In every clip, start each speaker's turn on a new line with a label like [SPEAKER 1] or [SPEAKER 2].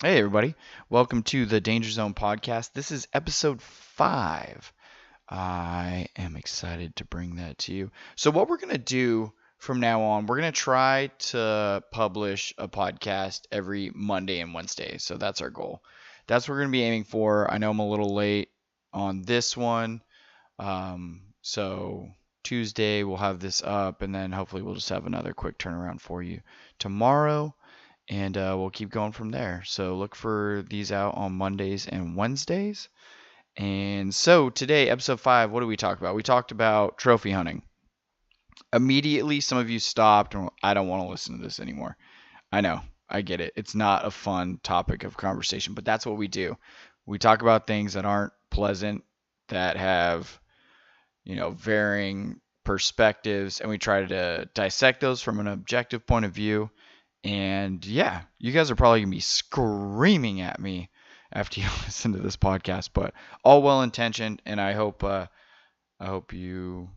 [SPEAKER 1] Hey, everybody. Welcome to the Danger Zone podcast. This is episode 5. I am excited to bring that to you. So, what we're going to do from now on, we're going to try to publish a podcast every Monday and Wednesday. So, that's our goal. That's what we're going to be aiming for. I know I'm a little late on this one. So, Tuesday, we'll have this up, and then hopefully, we'll just have another quick turnaround for you tomorrow. And we'll keep going from there. So look for these out on Mondays and Wednesdays. And so today, episode 5, what did we talk about? We talked about trophy hunting. Immediately, some of you stopped, and I don't want to listen to this anymore. I know, I get it. It's not a fun topic of conversation, but that's what we do. We talk about things that aren't pleasant, that have, varying perspectives, and we try to dissect those from an objective point of view. And yeah, you guys are probably going to be screaming at me after you listen to this podcast, but all well intentioned. And I hope you,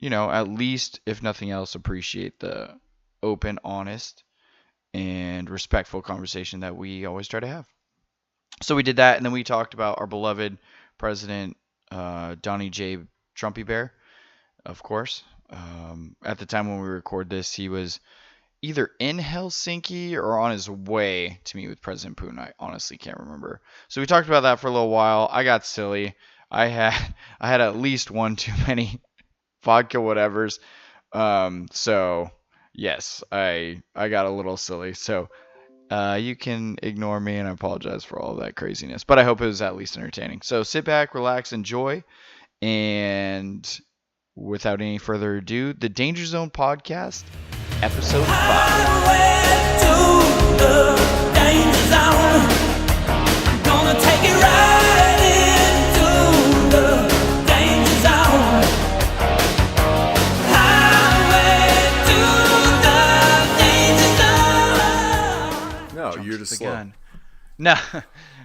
[SPEAKER 1] at least if nothing else, appreciate the open, honest, and respectful conversation that we always try to have. So we did that. And then we talked about our beloved president, Donnie J. Trumpy Bear, of course. At the time when we record this, he was either in Helsinki or on his way to meet with President Putin. I honestly can't remember. So we talked about that for a little while. I got silly. I had at least one too many vodka whatevers. So yes, I got a little silly. So you can ignore me, and I apologize for all that craziness. But I hope it was at least entertaining. So sit back, relax, enjoy, and without any further ado, the Danger Zone podcast. Episode 5.
[SPEAKER 2] No, you're just slow.
[SPEAKER 1] Gun. No,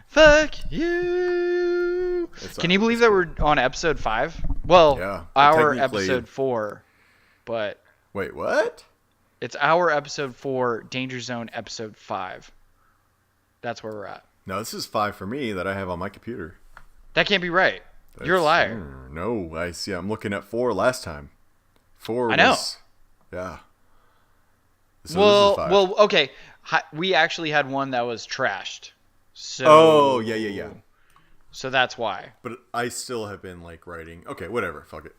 [SPEAKER 1] fuck you. Can you believe that we're on episode 5? Well,
[SPEAKER 2] yeah,
[SPEAKER 1] our episode 4, but
[SPEAKER 2] wait, what?
[SPEAKER 1] It's our episode 4, Danger Zone episode 5. That's where we're at.
[SPEAKER 2] No, this is 5 for me that I have on my computer.
[SPEAKER 1] That can't be right. You're a liar.
[SPEAKER 2] No, I see. I'm looking at 4 last time. 4
[SPEAKER 1] I know.
[SPEAKER 2] Was, yeah. So this is 5.
[SPEAKER 1] Well, okay. We actually had one that was trashed. So.
[SPEAKER 2] Oh, yeah.
[SPEAKER 1] So that's why.
[SPEAKER 2] But I still have been writing. Okay, whatever. Fuck it.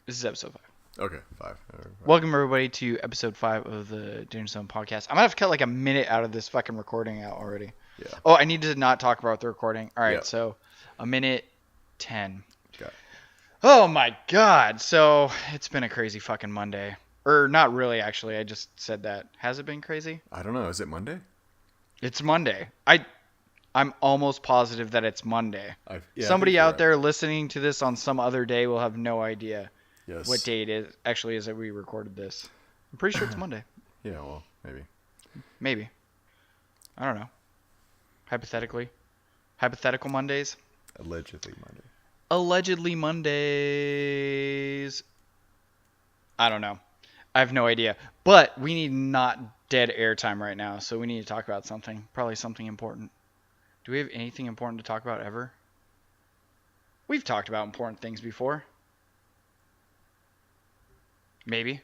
[SPEAKER 1] This is episode 5.
[SPEAKER 2] Okay, 5.
[SPEAKER 1] Welcome everybody to episode 5 of the Danger Zone podcast. I'm gonna have to cut a minute out of this fucking recording out already.
[SPEAKER 2] Yeah.
[SPEAKER 1] Oh, I need to not talk about the recording. All right,
[SPEAKER 2] yeah.
[SPEAKER 1] So a minute 10.
[SPEAKER 2] Okay.
[SPEAKER 1] Oh my god. So it's been a crazy fucking Monday. Or not really, actually. I just said that. Has it been crazy?
[SPEAKER 2] I don't know. Is it Monday?
[SPEAKER 1] It's Monday. I'm almost positive that it's Monday. Somebody out there listening to this on some other day will have no idea.
[SPEAKER 2] Yes.
[SPEAKER 1] What day it is that we recorded this. I'm pretty sure it's Monday.
[SPEAKER 2] Yeah, well, maybe.
[SPEAKER 1] Maybe. I don't know. Hypothetical Mondays?
[SPEAKER 2] Allegedly Monday.
[SPEAKER 1] Allegedly Mondays. I don't know. I have no idea. But we need not dead air time right now, so we need to talk about something. Probably something important. Do we have anything important to talk about ever? We've talked about important things before. Maybe.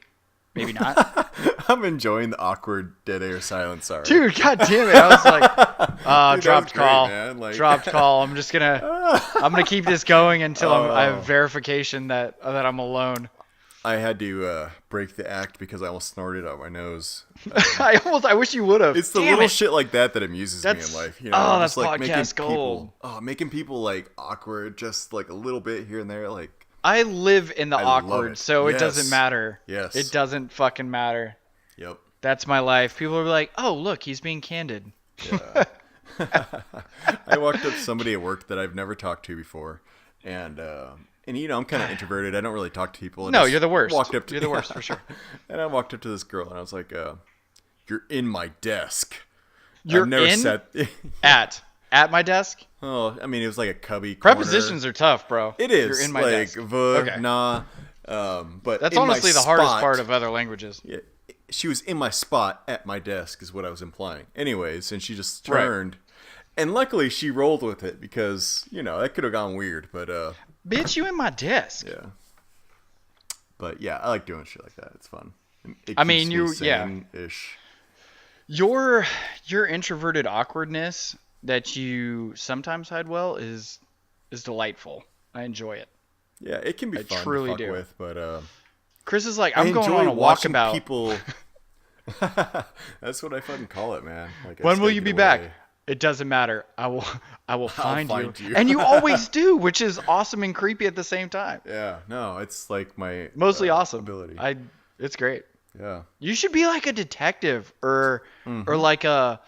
[SPEAKER 1] Maybe not.
[SPEAKER 2] I'm enjoying the awkward dead air silence. Sorry.
[SPEAKER 1] Dude, god damn it. I was like,
[SPEAKER 2] Dude,
[SPEAKER 1] dropped call.
[SPEAKER 2] Great,
[SPEAKER 1] dropped call. I'm gonna keep this going until I have verification that I'm alone.
[SPEAKER 2] I had to break the act because I almost snorted out my nose.
[SPEAKER 1] I wish you would have.
[SPEAKER 2] It's the little shit like that amuses me in life.
[SPEAKER 1] That's podcast gold.
[SPEAKER 2] Making people awkward, just a little bit here and there.
[SPEAKER 1] I live in the awkward, so it doesn't matter.
[SPEAKER 2] Yes.
[SPEAKER 1] It doesn't fucking matter.
[SPEAKER 2] Yep.
[SPEAKER 1] That's my life. People are like, oh, look, he's being candid.
[SPEAKER 2] Yeah. I walked up to somebody at work that I've never talked to before, and I'm kind of introverted. I don't really talk to people.
[SPEAKER 1] No, you're the worst.
[SPEAKER 2] You're
[SPEAKER 1] the worst for sure.
[SPEAKER 2] And I walked up to this girl, and I was like, "You're in my desk."
[SPEAKER 1] You're at my desk.
[SPEAKER 2] Oh, I mean, it was like a cubby corner.
[SPEAKER 1] Prepositions are tough, bro.
[SPEAKER 2] It is.
[SPEAKER 1] You're in my desk.
[SPEAKER 2] Okay. Nah. But
[SPEAKER 1] that's honestly the hardest part of other languages.
[SPEAKER 2] Yeah, she was in my spot at my desk is what I was implying. Anyways, and she just
[SPEAKER 1] Right.
[SPEAKER 2] turned. And luckily she rolled with it because, that could have gone weird, but
[SPEAKER 1] Bitch, you in my desk.
[SPEAKER 2] yeah. But yeah, I like doing shit like that. It's fun. And it
[SPEAKER 1] I mean,
[SPEAKER 2] keeps me
[SPEAKER 1] yeah.
[SPEAKER 2] sane-ish.
[SPEAKER 1] Your introverted awkwardness that you sometimes hide well is delightful. I enjoy it.
[SPEAKER 2] Yeah, it can be
[SPEAKER 1] I
[SPEAKER 2] fun
[SPEAKER 1] truly
[SPEAKER 2] to fuck
[SPEAKER 1] do.
[SPEAKER 2] with, but
[SPEAKER 1] Chris is like,
[SPEAKER 2] I
[SPEAKER 1] I'm going
[SPEAKER 2] enjoy
[SPEAKER 1] on a
[SPEAKER 2] watching
[SPEAKER 1] walkabout.
[SPEAKER 2] people. That's what I fucking call it, man. Like, I
[SPEAKER 1] When
[SPEAKER 2] just
[SPEAKER 1] will
[SPEAKER 2] gotta
[SPEAKER 1] you
[SPEAKER 2] get
[SPEAKER 1] be
[SPEAKER 2] away.
[SPEAKER 1] back? It doesn't matter. I will find
[SPEAKER 2] find you.
[SPEAKER 1] And you always do, which is awesome and creepy at the same time.
[SPEAKER 2] Yeah, no, it's like my
[SPEAKER 1] Mostly awesome.
[SPEAKER 2] ability.
[SPEAKER 1] It's great.
[SPEAKER 2] Yeah.
[SPEAKER 1] You should be like a detective or
[SPEAKER 2] Mm-hmm.
[SPEAKER 1] like a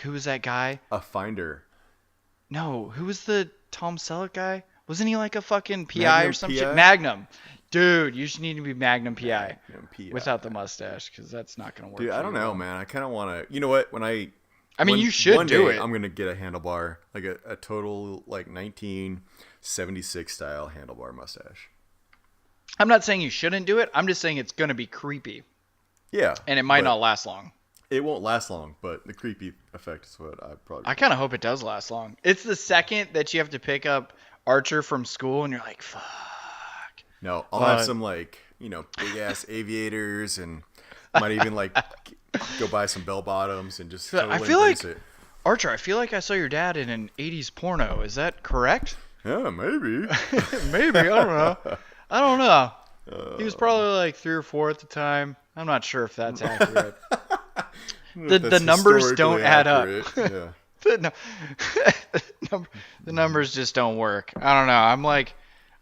[SPEAKER 1] who was that guy?
[SPEAKER 2] A finder.
[SPEAKER 1] No, who was the Tom Selleck guy? Wasn't he like a fucking PI
[SPEAKER 2] Magnum
[SPEAKER 1] or some
[SPEAKER 2] PI?
[SPEAKER 1] shit? Magnum. Dude, you should need to be Magnum PI
[SPEAKER 2] Magnum PI.
[SPEAKER 1] without the mustache because that's not going to work.
[SPEAKER 2] Dude,
[SPEAKER 1] for
[SPEAKER 2] I don't
[SPEAKER 1] you.
[SPEAKER 2] know, man. I kind of want to. You know what? When I
[SPEAKER 1] mean, you should
[SPEAKER 2] one
[SPEAKER 1] do
[SPEAKER 2] day,
[SPEAKER 1] it.
[SPEAKER 2] I'm gonna get a handlebar, like a total like 1976 style handlebar mustache.
[SPEAKER 1] I'm not saying you shouldn't do it. I'm just saying it's going to be creepy
[SPEAKER 2] Yeah,
[SPEAKER 1] and it might
[SPEAKER 2] but
[SPEAKER 1] not last long.
[SPEAKER 2] It won't last long, but the creepy effect is what I probably.
[SPEAKER 1] I kind of hope it does last long. It's the second that you have to pick up Archer from school and you're like, fuck.
[SPEAKER 2] No, I'll
[SPEAKER 1] But-
[SPEAKER 2] have some like big ass aviators and might even like go buy some bell bottoms and just.
[SPEAKER 1] I
[SPEAKER 2] totally
[SPEAKER 1] feel like-
[SPEAKER 2] embrace it.
[SPEAKER 1] Archer, I feel like I saw your dad in an 80s porno. Is that correct?
[SPEAKER 2] Yeah, maybe.
[SPEAKER 1] Maybe. I don't know. I don't know. He was probably like 3 or 4 at the time. I'm not sure if that's accurate. The numbers don't add up.
[SPEAKER 2] Yeah.
[SPEAKER 1] The numbers just don't work. I don't know.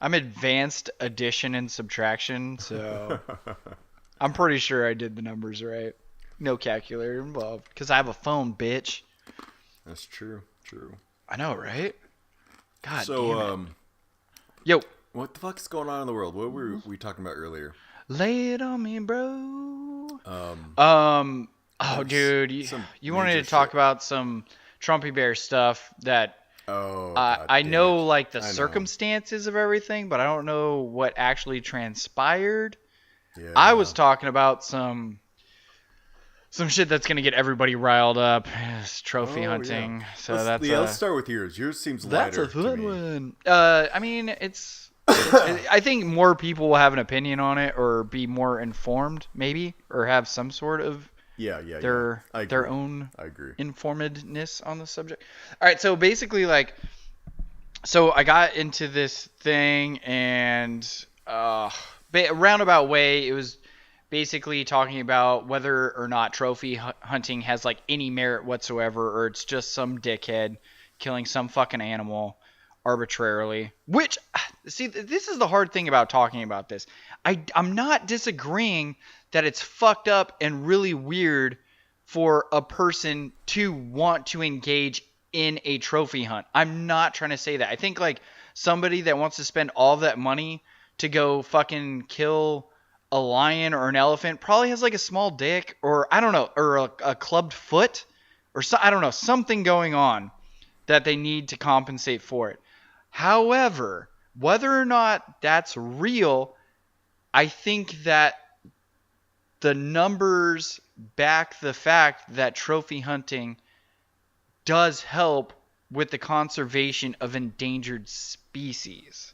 [SPEAKER 1] I'm advanced addition and subtraction, so I'm pretty sure I did the numbers right. No calculator involved because I have a phone, bitch.
[SPEAKER 2] That's true. True.
[SPEAKER 1] I know, right? God damn it.
[SPEAKER 2] So,
[SPEAKER 1] Yo,
[SPEAKER 2] what the fuck is going on in the world? What were we talking about earlier?
[SPEAKER 1] lay it on me, bro.
[SPEAKER 2] Um,
[SPEAKER 1] Oh, dude,
[SPEAKER 2] some
[SPEAKER 1] you wanted
[SPEAKER 2] major
[SPEAKER 1] to talk
[SPEAKER 2] shit.
[SPEAKER 1] about some Trumpy Bear stuff that
[SPEAKER 2] oh,
[SPEAKER 1] I
[SPEAKER 2] God
[SPEAKER 1] know,
[SPEAKER 2] damn it.
[SPEAKER 1] like the
[SPEAKER 2] I know.
[SPEAKER 1] circumstances of everything, but I don't know what actually transpired.
[SPEAKER 2] Yeah.
[SPEAKER 1] I was talking about some shit that's gonna get everybody riled up. It's trophy
[SPEAKER 2] Oh,
[SPEAKER 1] hunting.
[SPEAKER 2] yeah.
[SPEAKER 1] So
[SPEAKER 2] Let's start with yours. Yours seems
[SPEAKER 1] that's
[SPEAKER 2] lighter
[SPEAKER 1] a fun
[SPEAKER 2] to me.
[SPEAKER 1] one. I mean, I think more people will have an opinion on it or be more informed, maybe, or have some sort of
[SPEAKER 2] Yeah.
[SPEAKER 1] their
[SPEAKER 2] I
[SPEAKER 1] their
[SPEAKER 2] agree.
[SPEAKER 1] own
[SPEAKER 2] I agree.
[SPEAKER 1] informedness on the subject. All right, so basically, so I got into this thing, and roundabout way, it was basically talking about whether or not trophy hunting has any merit whatsoever, or it's just some dickhead killing some fucking animal arbitrarily. Which, see, this is the hard thing about talking about this. I'm not disagreeing that it's fucked up and really weird for a person to want to engage in a trophy hunt. I'm not trying to say that. I think somebody that wants to spend all that money to go fucking kill a lion or an elephant probably has a small dick, or I don't know, or a clubbed foot, or I don't know, something going on that they need to compensate for it. However, whether or not that's real, I think that the numbers back the fact that trophy hunting does help with the conservation of endangered species.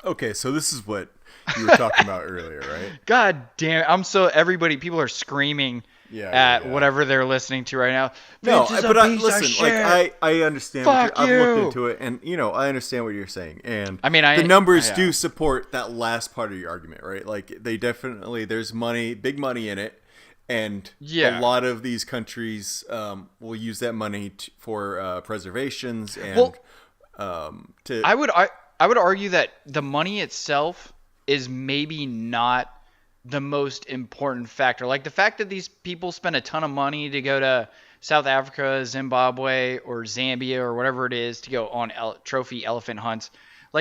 [SPEAKER 2] Okay, so this is what you were talking about earlier, right?
[SPEAKER 1] God damn it. People are screaming
[SPEAKER 2] Yeah.
[SPEAKER 1] at
[SPEAKER 2] yeah.
[SPEAKER 1] whatever they're listening to right now.
[SPEAKER 2] No,
[SPEAKER 1] Bitch is
[SPEAKER 2] but
[SPEAKER 1] a
[SPEAKER 2] I
[SPEAKER 1] piece of
[SPEAKER 2] listen.
[SPEAKER 1] shit.
[SPEAKER 2] I understand.
[SPEAKER 1] Fuck
[SPEAKER 2] I've
[SPEAKER 1] you.
[SPEAKER 2] looked into it, and I understand what you're saying. And
[SPEAKER 1] I mean,
[SPEAKER 2] the numbers
[SPEAKER 1] yeah.
[SPEAKER 2] do support that last part of your argument, right? They definitely there's money, big money in it, and
[SPEAKER 1] Yeah.
[SPEAKER 2] a lot of these countries will use that money for preservations and to.
[SPEAKER 1] I would argue that the money itself is maybe not the most important factor. The fact that these people spend a ton of money to go to South Africa, Zimbabwe, or Zambia, or whatever it is, to go on trophy elephant hunts.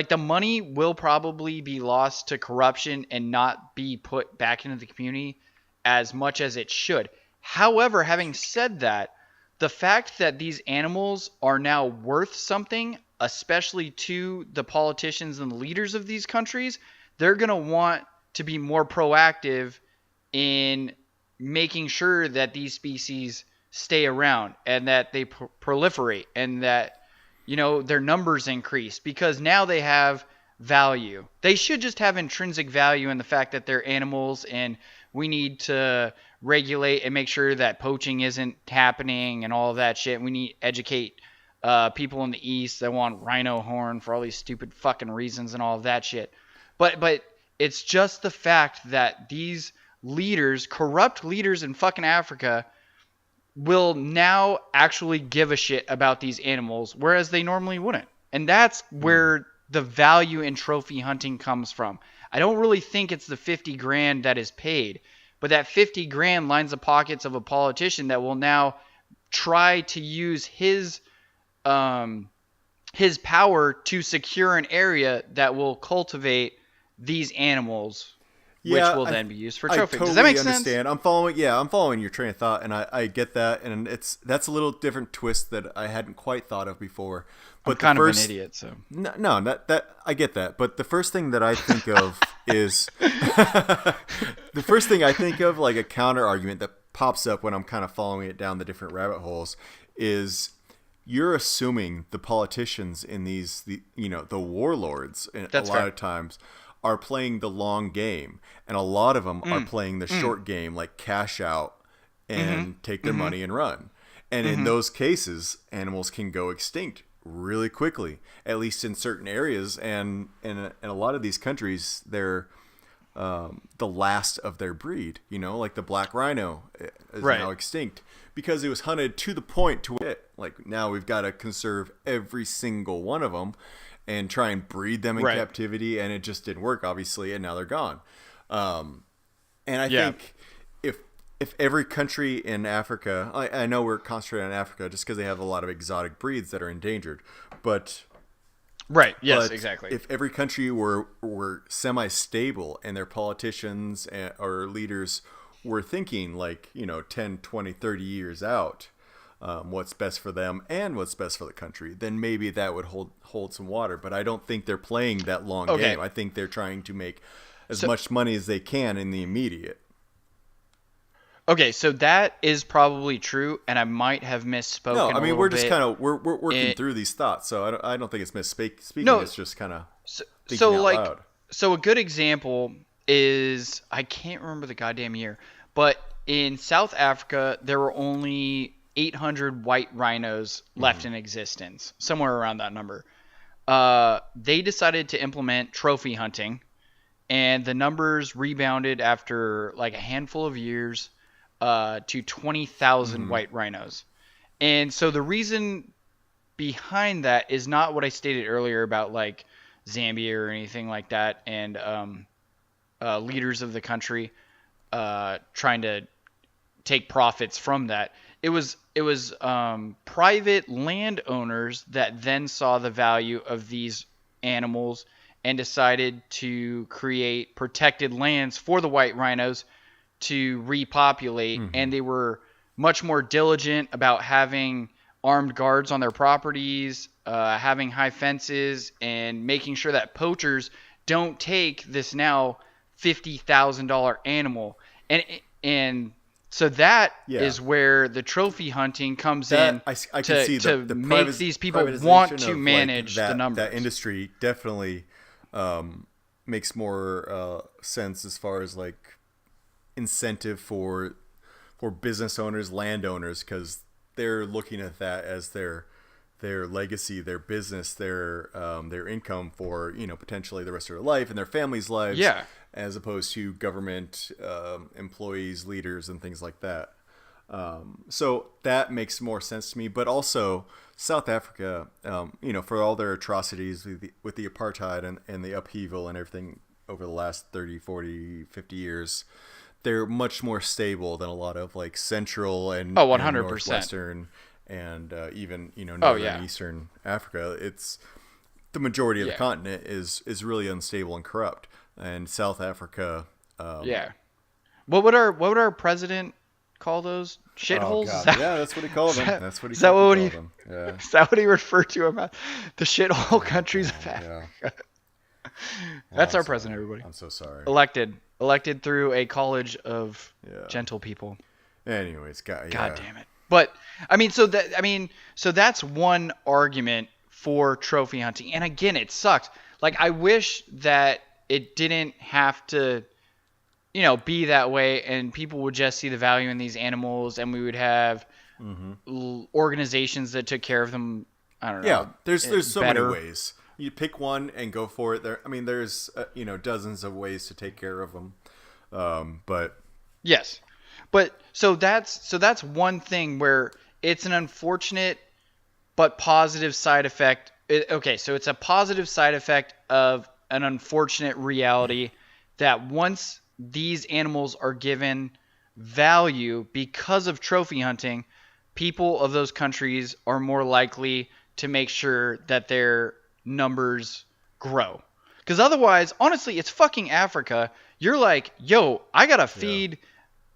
[SPEAKER 1] The money will probably be lost to corruption and not be put back into the community as much as it should. However, having said that, the fact that these animals are now worth something, especially to the politicians and the leaders of these countries, they're going to want to be more proactive in making sure that these species stay around and that they proliferate and that their numbers increase, because now they have value. They should just have intrinsic value in the fact that they're animals, and we need to regulate and make sure that poaching isn't happening and all of that shit. We need to educate people in the East that want rhino horn for all these stupid fucking reasons and all of that shit. But it's just the fact that these leaders, corrupt leaders in fucking Africa, will now actually give a shit about these animals, whereas they normally wouldn't. And that's where the value in trophy hunting comes from. I don't really think it's the 50 grand that is paid, but that 50 grand lines the pockets of a politician that will now try to use his power to secure an area that will cultivate these animals, which will then be used for trophy.
[SPEAKER 2] Totally
[SPEAKER 1] Does that make
[SPEAKER 2] understand.
[SPEAKER 1] sense?
[SPEAKER 2] I'm following your train of thought, and I get that, and that's a little different twist that I hadn't quite thought of before. But
[SPEAKER 1] I'm kind of an idiot, so
[SPEAKER 2] no, that I get that. But the first thing that I think of is the first thing I think of, like a counter argument that pops up when I'm kind of following it down the different rabbit holes, is you're assuming the politicians in the warlords a lot of times are playing the long game, and a lot of them are playing the short game, like cash out and take their money and run. And in those cases, animals can go extinct really quickly, at least in certain areas. And in a lot of these countries, they're the last of their breed. Like the black rhino is now extinct because it was hunted to the point to where, like, now we've got to conserve every single one of them and try and breed them in captivity, and it just didn't work, obviously, and now they're gone. And I think if every country in Africa, I know we're concentrating on Africa just because they have a lot of exotic breeds that are endangered, but
[SPEAKER 1] exactly.
[SPEAKER 2] If every country were semi-stable and their politicians or leaders were thinking like 10, 20, 30 years out, what's best for them and what's best for the country, then maybe that would hold some water. But I don't think they're playing that long game. I think they're trying to make as much money as they can in the immediate.
[SPEAKER 1] Okay, so that is probably true, and I might have misspoken.
[SPEAKER 2] No, I mean
[SPEAKER 1] we're
[SPEAKER 2] just kind of we're working through these thoughts, so I don't think it's misspeaking. No, it's just kind of thinking out loud.
[SPEAKER 1] So a good example is, I can't remember the goddamn year, but in South Africa there were only 800 white rhinos left in existence, somewhere around that number. They decided to implement trophy hunting, and the numbers rebounded after like a handful of years to 20,000 white rhinos. And so the reason behind that is not what I stated earlier about like Zambia or anything like that, and leaders of the country trying to take profits from that. It was private landowners that then saw the value of these animals and decided to create protected lands for the white rhinos to repopulate, and they were much more diligent about having armed guards on their properties, having high fences, and making sure that poachers don't take this now $50,000 animal. And so that is where the trophy hunting comes in.
[SPEAKER 2] I can see the
[SPEAKER 1] make these people want to manage the numbers.
[SPEAKER 2] That industry definitely makes more sense as far as like incentive for business owners, landowners, because they're looking at that as their legacy, their business, their income for potentially the rest of their life and their families' lives.
[SPEAKER 1] Yeah.
[SPEAKER 2] As opposed to government employees, leaders, and things like that. So that makes more sense to me. But also South Africa, for all their atrocities with the apartheid and the upheaval and everything over the last 30, 40, 50 years, they're much more stable than a lot of like Central and
[SPEAKER 1] 100%.
[SPEAKER 2] And Northwestern and even Northern and Eastern Africa. It's the majority of the continent is really unstable and corrupt. And South Africa.
[SPEAKER 1] What would our president call those shitholes?
[SPEAKER 2] Oh, that's what he called them. That's what he
[SPEAKER 1] called
[SPEAKER 2] them. Yeah.
[SPEAKER 1] Is that what he referred to them as? The shithole countries of Africa. That's
[SPEAKER 2] I'm
[SPEAKER 1] our
[SPEAKER 2] sorry.
[SPEAKER 1] president, everybody.
[SPEAKER 2] I'm so sorry.
[SPEAKER 1] Elected through a college of gentle people.
[SPEAKER 2] Anyways, God
[SPEAKER 1] damn it. But so that's one argument for trophy hunting. And again, it sucks. Like, I wish that it didn't have to, be that way, and people would just see the value in these animals, and we would have organizations that took care of them. I don't know.
[SPEAKER 2] Yeah, there's so
[SPEAKER 1] better.
[SPEAKER 2] many ways. You pick one and go for it. There's dozens of ways to take care of them. But
[SPEAKER 1] yes, but so that's one thing where it's an unfortunate but positive side effect. So it's a positive side effect of an unfortunate reality that once these animals are given value because of trophy hunting, people of those countries are more likely to make sure that their numbers grow. Because otherwise, honestly, it's fucking Africa. You're like, yo, I gotta feed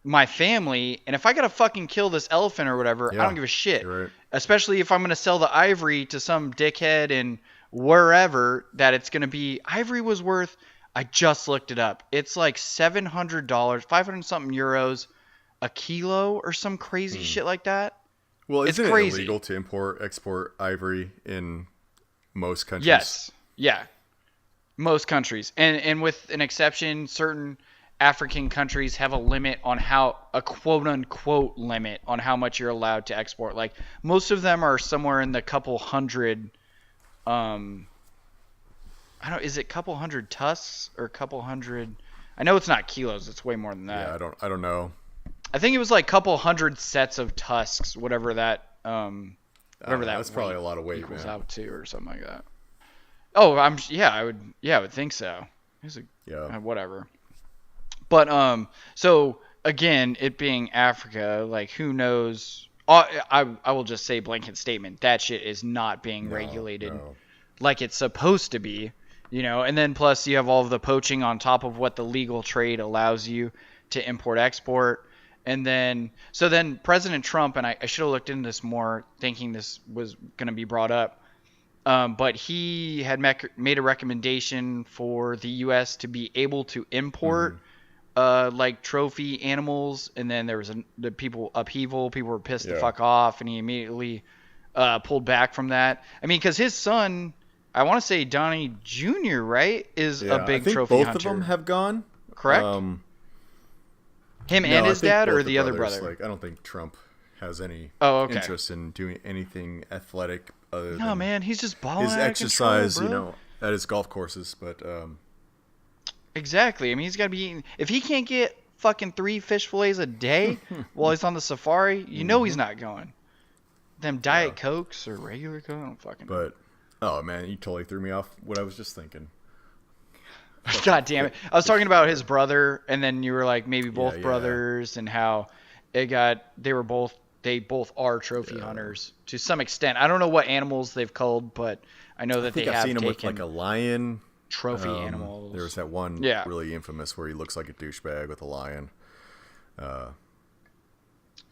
[SPEAKER 1] my family, and if I gotta fucking kill this elephant or whatever, I don't give a shit.
[SPEAKER 2] Right.
[SPEAKER 1] Especially if I'm gonna sell the ivory to some dickhead in wherever that it's gonna be. Ivory was worth, I just looked it up. It's like $700, 500 something euros a kilo or some crazy shit like that.
[SPEAKER 2] Well, isn't
[SPEAKER 1] it's
[SPEAKER 2] it
[SPEAKER 1] crazy.
[SPEAKER 2] illegal to export ivory in most countries?
[SPEAKER 1] Yes. Yeah. Most countries. And with an exception, certain African countries have a limit on a quote unquote limit on how much you're allowed to export. Like, most of them are somewhere in the couple hundred, is it couple hundred tusks or couple hundred? I know it's not kilos. It's way more than that.
[SPEAKER 2] Yeah, I don't know.
[SPEAKER 1] I think it was like couple hundred sets of tusks, whatever that,
[SPEAKER 2] that's probably a lot of weight,
[SPEAKER 1] equals
[SPEAKER 2] man.
[SPEAKER 1] out to, or something like that. Oh, I would think so. Whatever. But so again, it being Africa, like, who knows? I will just say blanket statement, that shit is not being regulated like it's supposed to be, And then plus you have all of the poaching on top of what the legal trade allows you to import export. And then President Trump, and I should have looked into this more, thinking this was going to be brought up. But he had made a recommendation for the U.S. to be able to import like trophy animals, and then there was upheaval. People were pissed the fuck off, and he immediately pulled back from that. I mean, because his son, I want to say Donnie Jr., right, is a big trophy hunter.
[SPEAKER 2] Both of them have gone.
[SPEAKER 1] Correct? Him and his dad, or the other brother?
[SPEAKER 2] Like, I don't think Trump has any
[SPEAKER 1] interest
[SPEAKER 2] in doing anything athletic other
[SPEAKER 1] than man, he's just balling
[SPEAKER 2] his
[SPEAKER 1] out of
[SPEAKER 2] exercise,
[SPEAKER 1] control,
[SPEAKER 2] at his golf courses. But
[SPEAKER 1] exactly. I mean, he's got to be eating. If he can't get fucking 3 fish fillets a day while he's on the safari, he's not going. Them Diet Cokes or regular Coke, I don't fucking know.
[SPEAKER 2] But, oh man, you totally threw me off what I was just thinking.
[SPEAKER 1] God damn it. I was talking about his brother, and then you were like, maybe both brothers, and how they both are trophy hunters to some extent. I don't know what animals they've culled, but I know that I've
[SPEAKER 2] seen him with like a lion.
[SPEAKER 1] Trophy animals.
[SPEAKER 2] There was that one really infamous where he looks like a douchebag with a lion.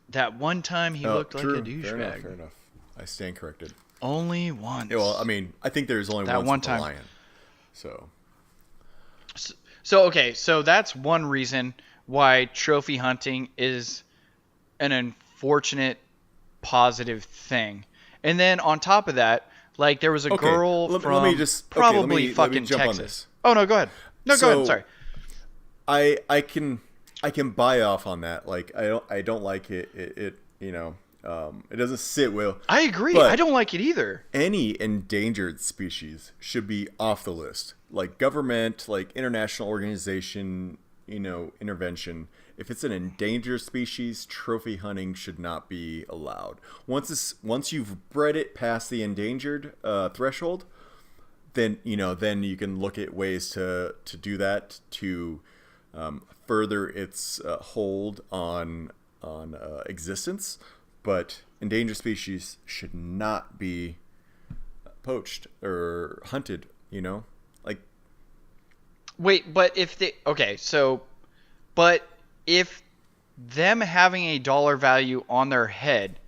[SPEAKER 1] That one time he looked like a douchebag.
[SPEAKER 2] Fair enough. I stand corrected.
[SPEAKER 1] Only once.
[SPEAKER 2] Yeah, well, I mean, I think there's only
[SPEAKER 1] that one time.
[SPEAKER 2] A lion.
[SPEAKER 1] So that's one reason why trophy hunting is an unfortunate positive thing. And then on top of that, like, there was a girl from
[SPEAKER 2] let me jump
[SPEAKER 1] Texas.
[SPEAKER 2] On this.
[SPEAKER 1] Oh no, go ahead. No, go ahead. Sorry.
[SPEAKER 2] I can buy off on that. Like, I don't like it. It doesn't sit well.
[SPEAKER 1] I agree. I don't like it either.
[SPEAKER 2] Any endangered species should be off the list. Like, government, like international organization, intervention. If it's an endangered species, trophy hunting should not be allowed. Once you've bred it past the endangered threshold, then you can look at ways to do that to further its hold on existence. But endangered species should not be poached or hunted. Like.
[SPEAKER 1] Wait, but if them having a dollar value on their head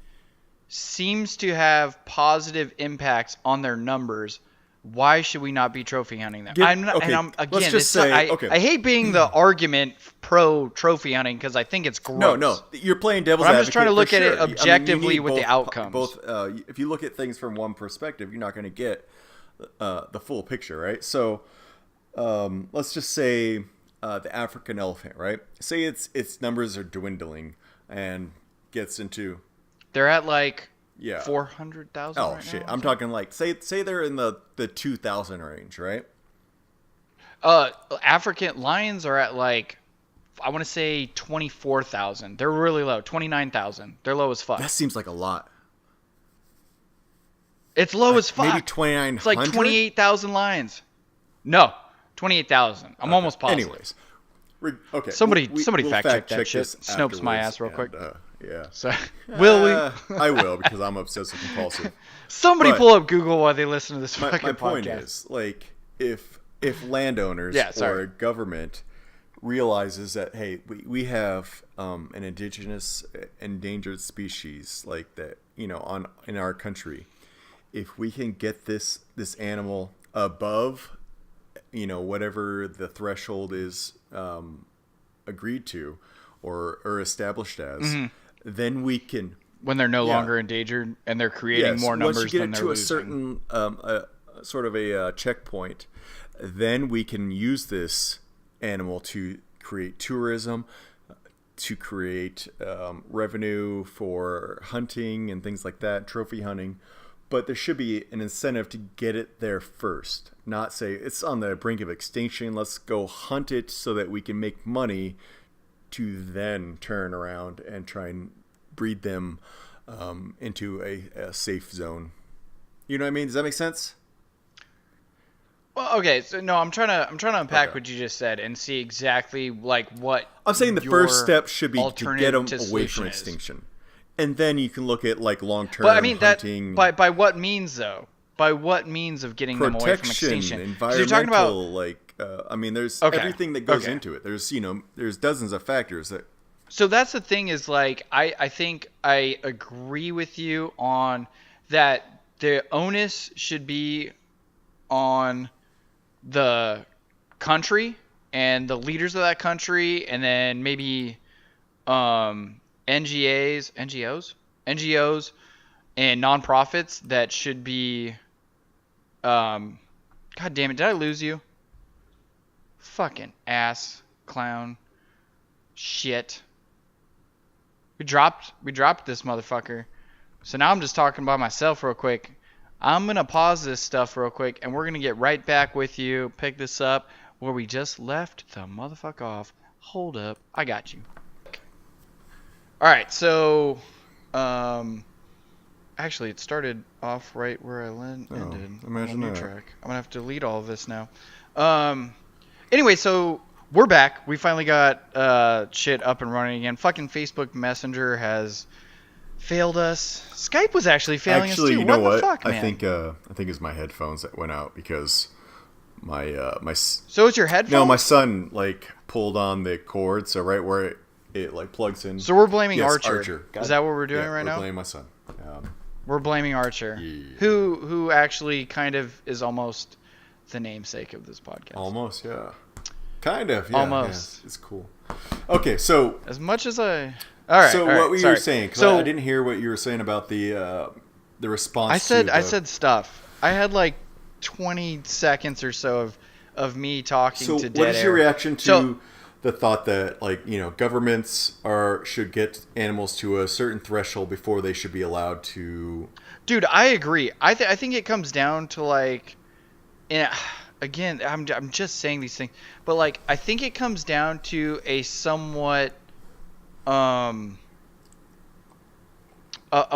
[SPEAKER 1] seems to have positive impacts on their numbers, why should we not be trophy hunting them? I'm not,
[SPEAKER 2] okay,
[SPEAKER 1] and I'm
[SPEAKER 2] let's
[SPEAKER 1] again.
[SPEAKER 2] just say, okay.
[SPEAKER 1] I hate being the argument pro trophy hunting because I think it's gross.
[SPEAKER 2] No, you're playing devil's
[SPEAKER 1] But
[SPEAKER 2] advocate.
[SPEAKER 1] I'm just trying to look
[SPEAKER 2] for
[SPEAKER 1] at
[SPEAKER 2] sure.
[SPEAKER 1] it objectively with the
[SPEAKER 2] both,
[SPEAKER 1] outcomes.
[SPEAKER 2] If you look at things from one perspective, you're not going to get the full picture, right? So let's just say the African elephant, right? Say its numbers are dwindling and gets into.
[SPEAKER 1] They're at like.
[SPEAKER 2] Yeah.
[SPEAKER 1] 400,000
[SPEAKER 2] Oh,
[SPEAKER 1] right
[SPEAKER 2] shit.
[SPEAKER 1] now?
[SPEAKER 2] I'm talking like, say they're in the 2,000 range, right?
[SPEAKER 1] African lions are at like, I want to say 24,000. They're really low. 29,000. They're low as fuck.
[SPEAKER 2] That seems like a lot.
[SPEAKER 1] It's low as fuck.
[SPEAKER 2] Maybe 2,900?
[SPEAKER 1] It's like 28,000 lions. No, 28,000. I'm almost positive.
[SPEAKER 2] Anyways. Okay.
[SPEAKER 1] Somebody
[SPEAKER 2] we'll
[SPEAKER 1] fact check that shit. Snopes my ass real quick.
[SPEAKER 2] Yeah.
[SPEAKER 1] So, will we?
[SPEAKER 2] I will, because I'm obsessive compulsive.
[SPEAKER 1] Somebody pull up Google while they listen to this fucking podcast.
[SPEAKER 2] My point is, like, if landowners or government realizes that, hey, we have an indigenous endangered species like that, in our country, if we can get this animal above, whatever the threshold is agreed to or established as, then we can.
[SPEAKER 1] When they're no longer endangered and they're creating more numbers than they're
[SPEAKER 2] Once you
[SPEAKER 1] losing.
[SPEAKER 2] get it to a certain sort of a checkpoint, then we can use this animal to create tourism, to create revenue for hunting and things like that, trophy hunting. But there should be an incentive to get it there first, not say it's on the brink of extinction. Let's go hunt it so that we can make money to then turn around and try and breed them into a safe zone. You know what I mean? Does that make sense?
[SPEAKER 1] Well, okay. So no, I'm trying to unpack what you just said and see exactly like what.
[SPEAKER 2] I'm saying the first step should be to get them away from
[SPEAKER 1] is.
[SPEAKER 2] extinction, and then you can look at like long-term
[SPEAKER 1] But I mean
[SPEAKER 2] hunting.
[SPEAKER 1] By what means though? By what means of getting them away from extinction?
[SPEAKER 2] Environmental,
[SPEAKER 1] you're talking about
[SPEAKER 2] there's everything that goes into it. There's dozens of factors that.
[SPEAKER 1] So that's the thing is like I think I agree with you on that the onus should be on the country and the leaders of that country, and then maybe NGOs and nonprofits that should be God damn it, did I lose you? Fucking ass clown shit. We dropped this motherfucker. So now I'm just talking by myself real quick. I'm going to pause this stuff real quick, and we're going to get right back with you, pick this up where we just left the motherfucker off. Hold up. I got you. All right, so actually it started off right where I ended.
[SPEAKER 2] Imagine that.
[SPEAKER 1] Track. I'm going to have to delete all of this now. Anyway, so we're back. We finally got shit up and running again. Fucking Facebook Messenger has failed us. Skype was actually failing us too.
[SPEAKER 2] You know what?
[SPEAKER 1] The fuck, man?
[SPEAKER 2] I think it's my headphones that went out because my.
[SPEAKER 1] So it's your headphones?
[SPEAKER 2] No, my son pulled on the cord, so right where it plugs in.
[SPEAKER 1] So we're blaming
[SPEAKER 2] yes,
[SPEAKER 1] Archer. Is that what we're doing right now?
[SPEAKER 2] We're blaming my son.
[SPEAKER 1] We're blaming Archer,
[SPEAKER 2] yeah.
[SPEAKER 1] who actually kind of is almost the namesake of this podcast.
[SPEAKER 2] Almost, yeah. Kind of, yeah.
[SPEAKER 1] Almost.
[SPEAKER 2] Yeah, it's cool. Okay, so
[SPEAKER 1] as much as I. All right.
[SPEAKER 2] So what were you saying? Because
[SPEAKER 1] so,
[SPEAKER 2] I didn't hear what you were saying about the response.
[SPEAKER 1] I said stuff. I had like 20 seconds or so of me talking to dead
[SPEAKER 2] So what is your
[SPEAKER 1] air.
[SPEAKER 2] reaction to the thought that governments should get animals to a certain threshold before they should be allowed to?
[SPEAKER 1] Dude, I agree. I think it comes down to again, I'm just saying these things, but I think it comes down to a somewhat a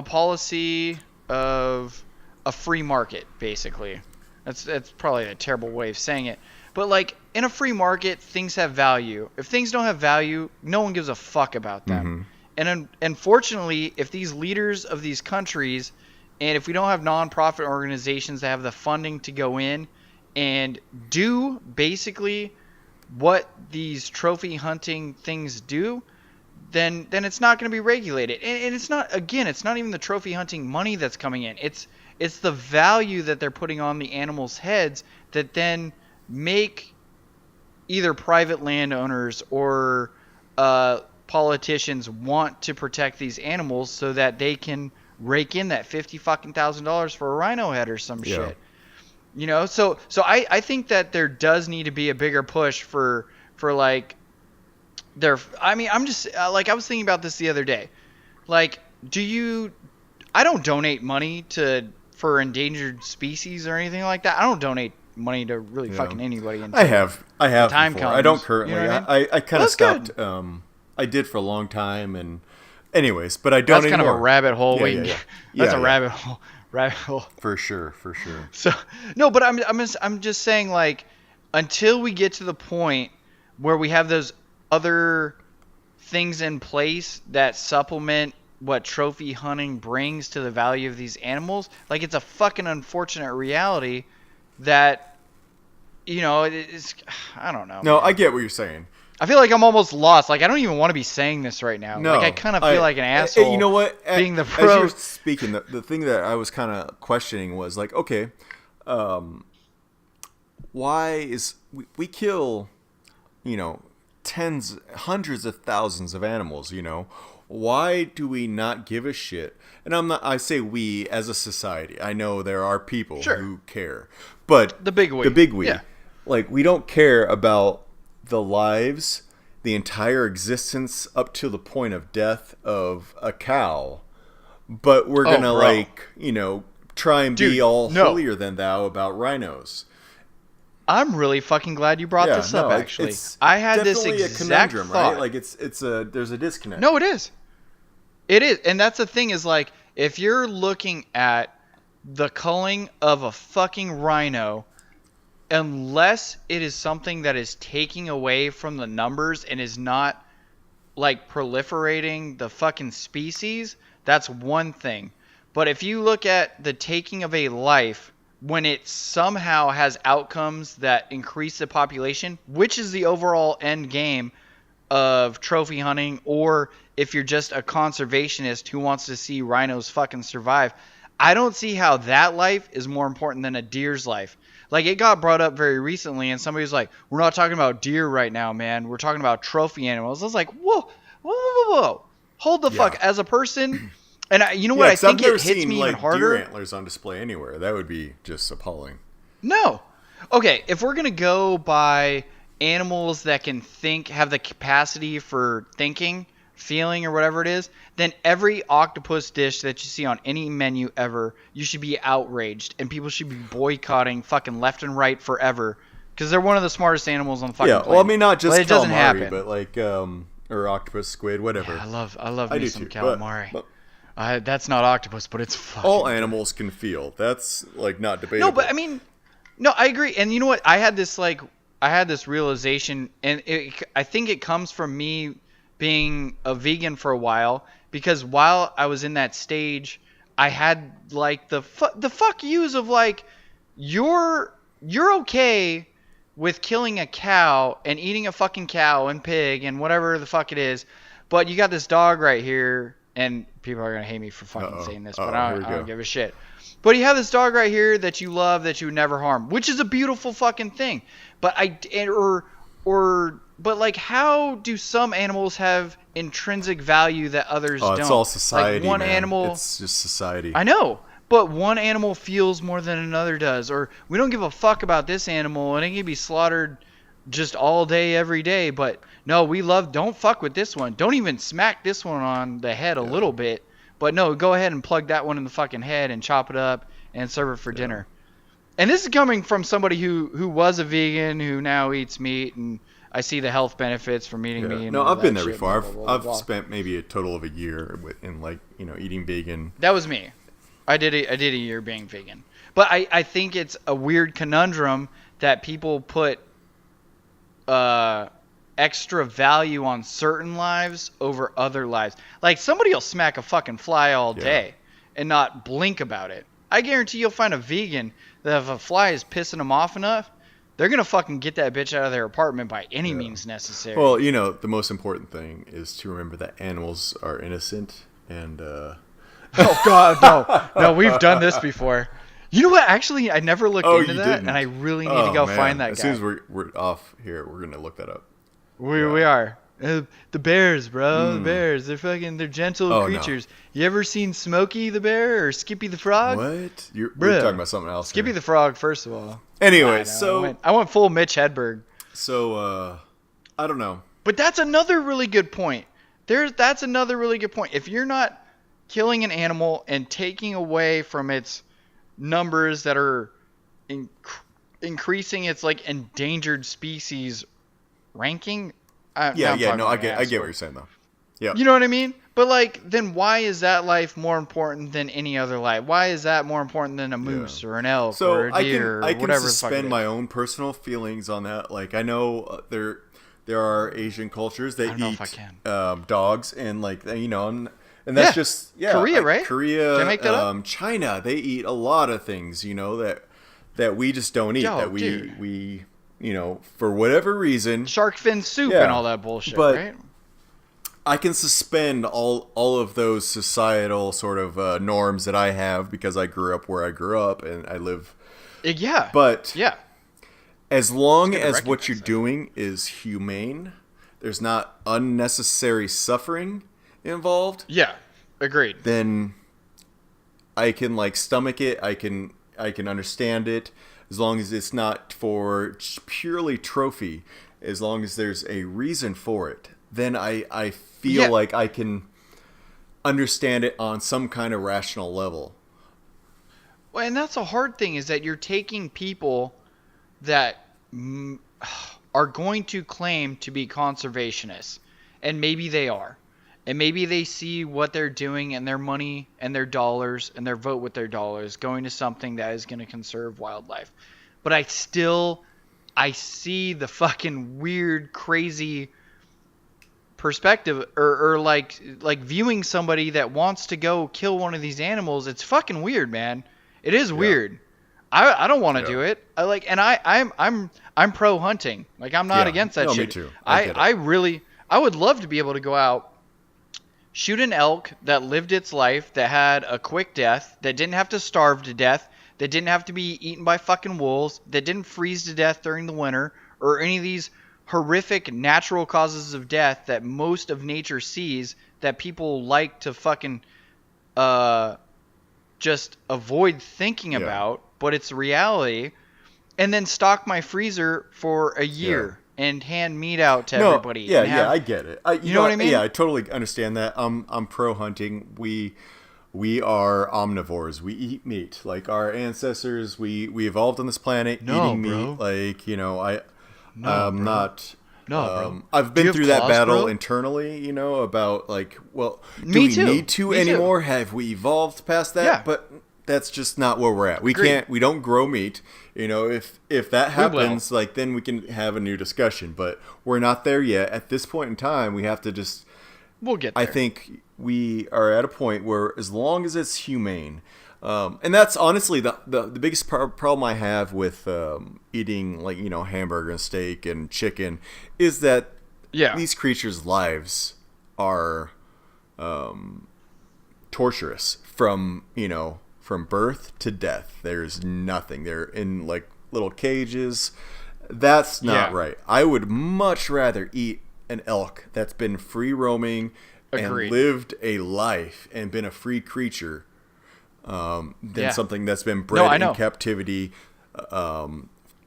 [SPEAKER 1] policy of a free market, basically. That's probably a terrible way of saying it, but in a free market, things have value. If things don't have value, no one gives a fuck about them. Mm-hmm. And unfortunately, if these leaders of these countries, and if we don't have nonprofit organizations that have the funding to go in and do basically what these trophy hunting things do, then it's not going to be regulated. And it's not, again, it's not even the trophy hunting money that's coming in. It's the value that they're putting on the animals' heads that then make either private landowners or politicians want to protect these animals so that they can rake in that $50,000 for a rhino head or some shit. You know, so I think that there does need to be a bigger push for like I mean, I'm just like, I was thinking about this the other day. Like, I don't donate money for endangered species or anything like that. I don't donate money to really fucking anybody.
[SPEAKER 2] I have
[SPEAKER 1] time
[SPEAKER 2] before.
[SPEAKER 1] comes.
[SPEAKER 2] I don't currently.
[SPEAKER 1] You know what I mean?
[SPEAKER 2] I kind of stopped.
[SPEAKER 1] Good.
[SPEAKER 2] I did for a long time, and anyways, but I don't
[SPEAKER 1] That's
[SPEAKER 2] anymore.
[SPEAKER 1] kind of a rabbit hole.
[SPEAKER 2] Yeah.
[SPEAKER 1] That's a rabbit hole. Rabbit hole.
[SPEAKER 2] For sure.
[SPEAKER 1] So no, but I'm just saying, like, until we get to the point where we have those other things in place that supplement what trophy hunting brings to the value of these animals, like, it's a fucking unfortunate reality that, you know, it's, I don't know.
[SPEAKER 2] No,
[SPEAKER 1] man.
[SPEAKER 2] I get what you're saying.
[SPEAKER 1] I feel like I'm almost lost. Like, I don't even want to be saying this right now.
[SPEAKER 2] No,
[SPEAKER 1] like, I kind of feel like an asshole.
[SPEAKER 2] You know what?
[SPEAKER 1] Being the
[SPEAKER 2] As
[SPEAKER 1] pro.
[SPEAKER 2] you were speaking, the thing that I was kind of questioning was like, okay, why is we kill, you know, hundreds of thousands of animals, you know? Why do we not give a shit? And I say we as a society. I know there are people who care, but
[SPEAKER 1] the big we. Yeah.
[SPEAKER 2] Like, we don't care about the lives, the entire existence up to the point of death of a cow, but we're gonna like, you know, try and be all holier than thou about rhinos.
[SPEAKER 1] I'm really fucking glad you brought this up. Actually, I had this exact thought.
[SPEAKER 2] Right? Like, there's a disconnect.
[SPEAKER 1] No, it is, and that's the thing is, like, if you're looking at the culling of a fucking rhino, unless it is something that is taking away from the numbers and is not, like, proliferating the fucking species, that's one thing. But if you look at the taking of a life when it somehow has outcomes that increase the population, which is the overall end game of trophy hunting, or if you're just a conservationist who wants to see rhinos fucking survive, I don't see how that life is more important than a deer's life. Like, it got brought up very recently, and somebody was like, we're not talking about deer right now, man. We're talking about trophy animals. I was like, whoa. Hold the fuck. As a person, and you know what? I think it hits me even harder.
[SPEAKER 2] Deer antlers on display anywhere. That would be just appalling.
[SPEAKER 1] No. Okay, if we're going to go by animals that can think, have the capacity for thinking, feeling, or whatever it is, then every octopus dish that you see on any menu ever, you should be outraged, and people should be boycotting fucking left and right forever, because they're one of the smartest animals on the fucking planet.
[SPEAKER 2] Well, I mean, not just
[SPEAKER 1] it doesn't happen.
[SPEAKER 2] but like or octopus, squid, whatever.
[SPEAKER 1] Yeah, I love me some calamari. But that's not octopus, but it's fucking
[SPEAKER 2] all animals can feel. That's, like, not debatable.
[SPEAKER 1] No, but I mean, no, I agree. And you know what? I had this realization, and I think it comes from me being a vegan for a while, because while I was in that stage, I had, like, the fuck yous of, like, you're okay with killing a cow and eating a fucking cow and pig and whatever the fuck it is, but you got this dog right here, and people are gonna hate me for fucking saying this, but I don't give a shit. But you have this dog right here that you love, that you would never harm, which is a beautiful fucking thing. But but, like, how do some animals have intrinsic value that others don't?
[SPEAKER 2] It's all society,
[SPEAKER 1] like, one
[SPEAKER 2] man.
[SPEAKER 1] animal,
[SPEAKER 2] it's just society.
[SPEAKER 1] I know, but one animal feels more than another does. Or we don't give a fuck about this animal, and it can be slaughtered just all day, every day. But no, don't fuck with this one. Don't even smack this one on the head a little bit. But no, go ahead and plug that one in the fucking head and chop it up and serve it for dinner. And this is coming from somebody who was a vegan, who now eats meat, and I see the health benefits from eating meat.
[SPEAKER 2] No, I've been there before. I've spent maybe a total of a year in, like, you know, eating vegan.
[SPEAKER 1] That was me. I did a year being vegan. But I think it's a weird conundrum that people put extra value on certain lives over other lives. Like, somebody will smack a fucking fly all day and not blink about it. I guarantee you'll find a vegan that if a fly is pissing them off enough, they're gonna fucking get that bitch out of their apartment by any
[SPEAKER 2] Yeah.
[SPEAKER 1] means necessary.
[SPEAKER 2] Well, you know, the most important thing is to remember that animals are innocent, and
[SPEAKER 1] Oh God, no, we've done this before. You know what? Actually, I never looked into
[SPEAKER 2] you
[SPEAKER 1] that,
[SPEAKER 2] didn't.
[SPEAKER 1] and I really need to go find that
[SPEAKER 2] As
[SPEAKER 1] guy.
[SPEAKER 2] soon as we're off here, we're gonna look that up.
[SPEAKER 1] We are. The bears, bro. The bears. They're gentle
[SPEAKER 2] Oh, no.
[SPEAKER 1] creatures. You ever seen Smokey the bear or Skippy the frog?
[SPEAKER 2] What? We're
[SPEAKER 1] Bruh.
[SPEAKER 2] talking about something else.
[SPEAKER 1] Skippy
[SPEAKER 2] here.
[SPEAKER 1] the frog, first of all.
[SPEAKER 2] Anyway,
[SPEAKER 1] I went full Mitch Hedberg.
[SPEAKER 2] I don't know.
[SPEAKER 1] But that's another really good point. That's another really good point. If you're not killing an animal and taking away from its numbers that are increasing its like endangered species ranking.
[SPEAKER 2] I get what you're saying though. Yeah.
[SPEAKER 1] You know what I mean? But like, then why is that life more important than any other life? Why is that more important than a moose or an elk or a deer
[SPEAKER 2] I
[SPEAKER 1] or
[SPEAKER 2] can
[SPEAKER 1] whatever?
[SPEAKER 2] suspend my own personal feelings on that. Like I know there are Asian cultures that eat dogs and like you know and that's just
[SPEAKER 1] Korea, right?
[SPEAKER 2] Korea,
[SPEAKER 1] Did I make that up?
[SPEAKER 2] China, they eat a lot of things, you know, that we just don't eat. We you know, for whatever reason,
[SPEAKER 1] shark fin soup and all that bullshit,
[SPEAKER 2] but
[SPEAKER 1] right?
[SPEAKER 2] I can suspend all of those societal sort of norms that I have because I grew up where I grew up and I live.
[SPEAKER 1] Yeah.
[SPEAKER 2] But
[SPEAKER 1] yeah,
[SPEAKER 2] as long as what you're doing is humane, there's not unnecessary suffering involved.
[SPEAKER 1] Yeah, agreed.
[SPEAKER 2] Then I can like stomach it. I can understand it as long as it's not for purely trophy. As long as there's a reason for it, then I feel like I can understand it on some kind of rational level.
[SPEAKER 1] Well, and that's a hard thing, is that you're taking people that are going to claim to be conservationists, and maybe they are. And maybe they see what they're doing and their money and their dollars and their vote with their dollars going to something that is going to conserve wildlife. But I see the fucking weird, crazy perspective or like viewing somebody that wants to go kill one of these animals. It's fucking weird, man. It is weird. I don't want to do it. I'm pro hunting. Like, I'm not against that shit.
[SPEAKER 2] Me too.
[SPEAKER 1] I would love to be able to go out, shoot an elk that lived its life, that had a quick death, that didn't have to starve to death, that didn't have to be eaten by fucking wolves, that didn't freeze to death during the winter, or any of these horrific natural causes of death that most of nature sees, that people like to fucking just avoid thinking about, but it's reality, and then stock my freezer for a year and hand meat out to everybody.
[SPEAKER 2] Yeah, I get it.
[SPEAKER 1] You know what I mean?
[SPEAKER 2] Yeah, I totally understand that. I'm pro hunting. We are omnivores. We eat meat. Like our ancestors, we evolved on this planet eating meat. Like, you know, I've been through that battle internally, you know, about like, well, do we need to anymore? Have we evolved past that?
[SPEAKER 1] Yeah.
[SPEAKER 2] But that's just not where we're at. We don't grow meat. You know, if that happens, like, then we can have a new discussion. But we're not there yet. At this point in time, we have to just.
[SPEAKER 1] We'll get there.
[SPEAKER 2] I think we are at a point where, as long as it's humane, and that's honestly the biggest problem I have with eating, like, you know, hamburger and steak and chicken, is that these creatures' lives are torturous from birth to death. There's nothing. They're in like little cages. That's not right. I would much rather eat an elk that's been free roaming and lived a life and been a free creature than something that's been bred in captivity,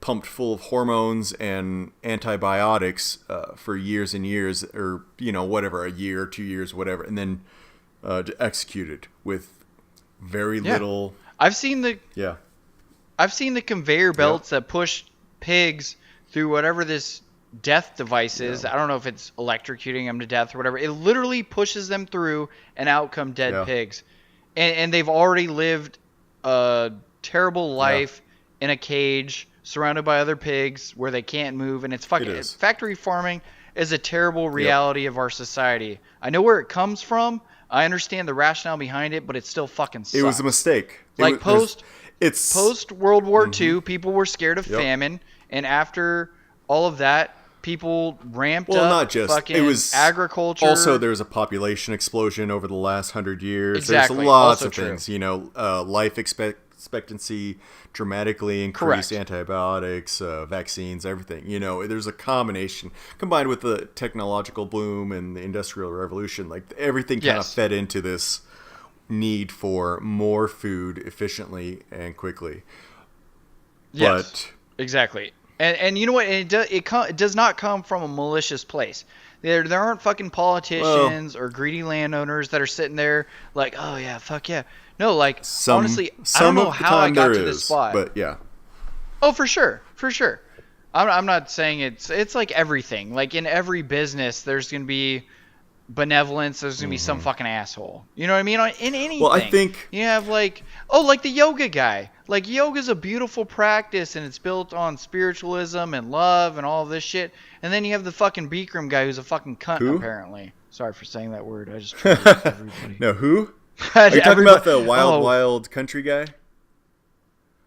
[SPEAKER 2] pumped full of hormones and antibiotics for years and years, or, you know, whatever, a year, 2 years, whatever, and then executed with very little.
[SPEAKER 1] I've seen the conveyor belts that push pigs through whatever this death device is. I don't know if it's electrocuting them to death or whatever. It literally pushes them through, and out come dead pigs. And they've already lived a terrible life in a cage surrounded by other pigs where they can't move, and it's fucking factory farming is a terrible reality of our society. I know where it comes from. I understand the rationale behind it, but it still fucking sucks.
[SPEAKER 2] It was a mistake.
[SPEAKER 1] Like post World War II, people were scared of famine, And after all of that, people ramped
[SPEAKER 2] Well,
[SPEAKER 1] up
[SPEAKER 2] not just
[SPEAKER 1] fucking
[SPEAKER 2] it was
[SPEAKER 1] agriculture.
[SPEAKER 2] Also, there's a population explosion over the last 100 years.
[SPEAKER 1] Exactly.
[SPEAKER 2] There's lots
[SPEAKER 1] Also
[SPEAKER 2] of
[SPEAKER 1] true.
[SPEAKER 2] things. Life expectancy dramatically increased,
[SPEAKER 1] Correct.
[SPEAKER 2] antibiotics, vaccines, everything. There's a combination combined with the technological boom and the industrial revolution. Like everything kind of
[SPEAKER 1] Yes.
[SPEAKER 2] fed into this need for more food efficiently and quickly.
[SPEAKER 1] Yes.
[SPEAKER 2] But
[SPEAKER 1] Exactly. And you know what? It does not come from a malicious place. There aren't fucking politicians or greedy landowners that are sitting there like, oh yeah, fuck yeah. No, like honestly, I don't know
[SPEAKER 2] of the
[SPEAKER 1] how I
[SPEAKER 2] time
[SPEAKER 1] got
[SPEAKER 2] there
[SPEAKER 1] to this
[SPEAKER 2] is,
[SPEAKER 1] spot.
[SPEAKER 2] but yeah.
[SPEAKER 1] Oh, for sure, for sure. I'm not saying it's like everything. Like in every business, there's gonna be benevolence. There's gonna be some fucking asshole. You know what I mean? In anything.
[SPEAKER 2] Well, I think
[SPEAKER 1] you have like like the yoga guy. Like yoga's a beautiful practice and it's built on spiritualism and love and all of this shit. And then you have the fucking Bikram guy who's a fucking cunt
[SPEAKER 2] Who?
[SPEAKER 1] apparently. Sorry for saying that word. I just triggered everybody.
[SPEAKER 2] No, who? Are you talking about the wild,
[SPEAKER 1] Oh.
[SPEAKER 2] wild country guy?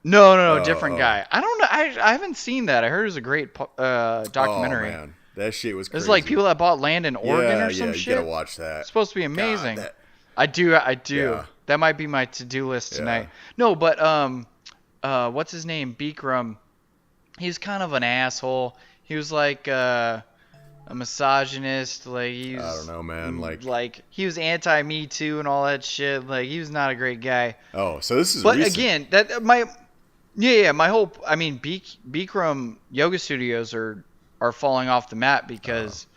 [SPEAKER 1] No, different guy. I don't know. I haven't seen that. I heard it was a great documentary.
[SPEAKER 2] Oh man, that shit was crazy.
[SPEAKER 1] It's like people that bought land in Oregon or some
[SPEAKER 2] you
[SPEAKER 1] shit.
[SPEAKER 2] gotta watch that.
[SPEAKER 1] It's supposed to be amazing.
[SPEAKER 2] God,
[SPEAKER 1] I do.
[SPEAKER 2] Yeah.
[SPEAKER 1] That might be my to-do list tonight.
[SPEAKER 2] Yeah.
[SPEAKER 1] No, but what's his name? Bikram. He's kind of an asshole. He was like a misogynist. Like he's.
[SPEAKER 2] I don't know, man.
[SPEAKER 1] Like he was anti-Me Too and all that shit. Like he was not a great guy.
[SPEAKER 2] Oh, so this is.
[SPEAKER 1] But
[SPEAKER 2] recent.
[SPEAKER 1] again, my whole. I mean, Bikram yoga studios are falling off the map because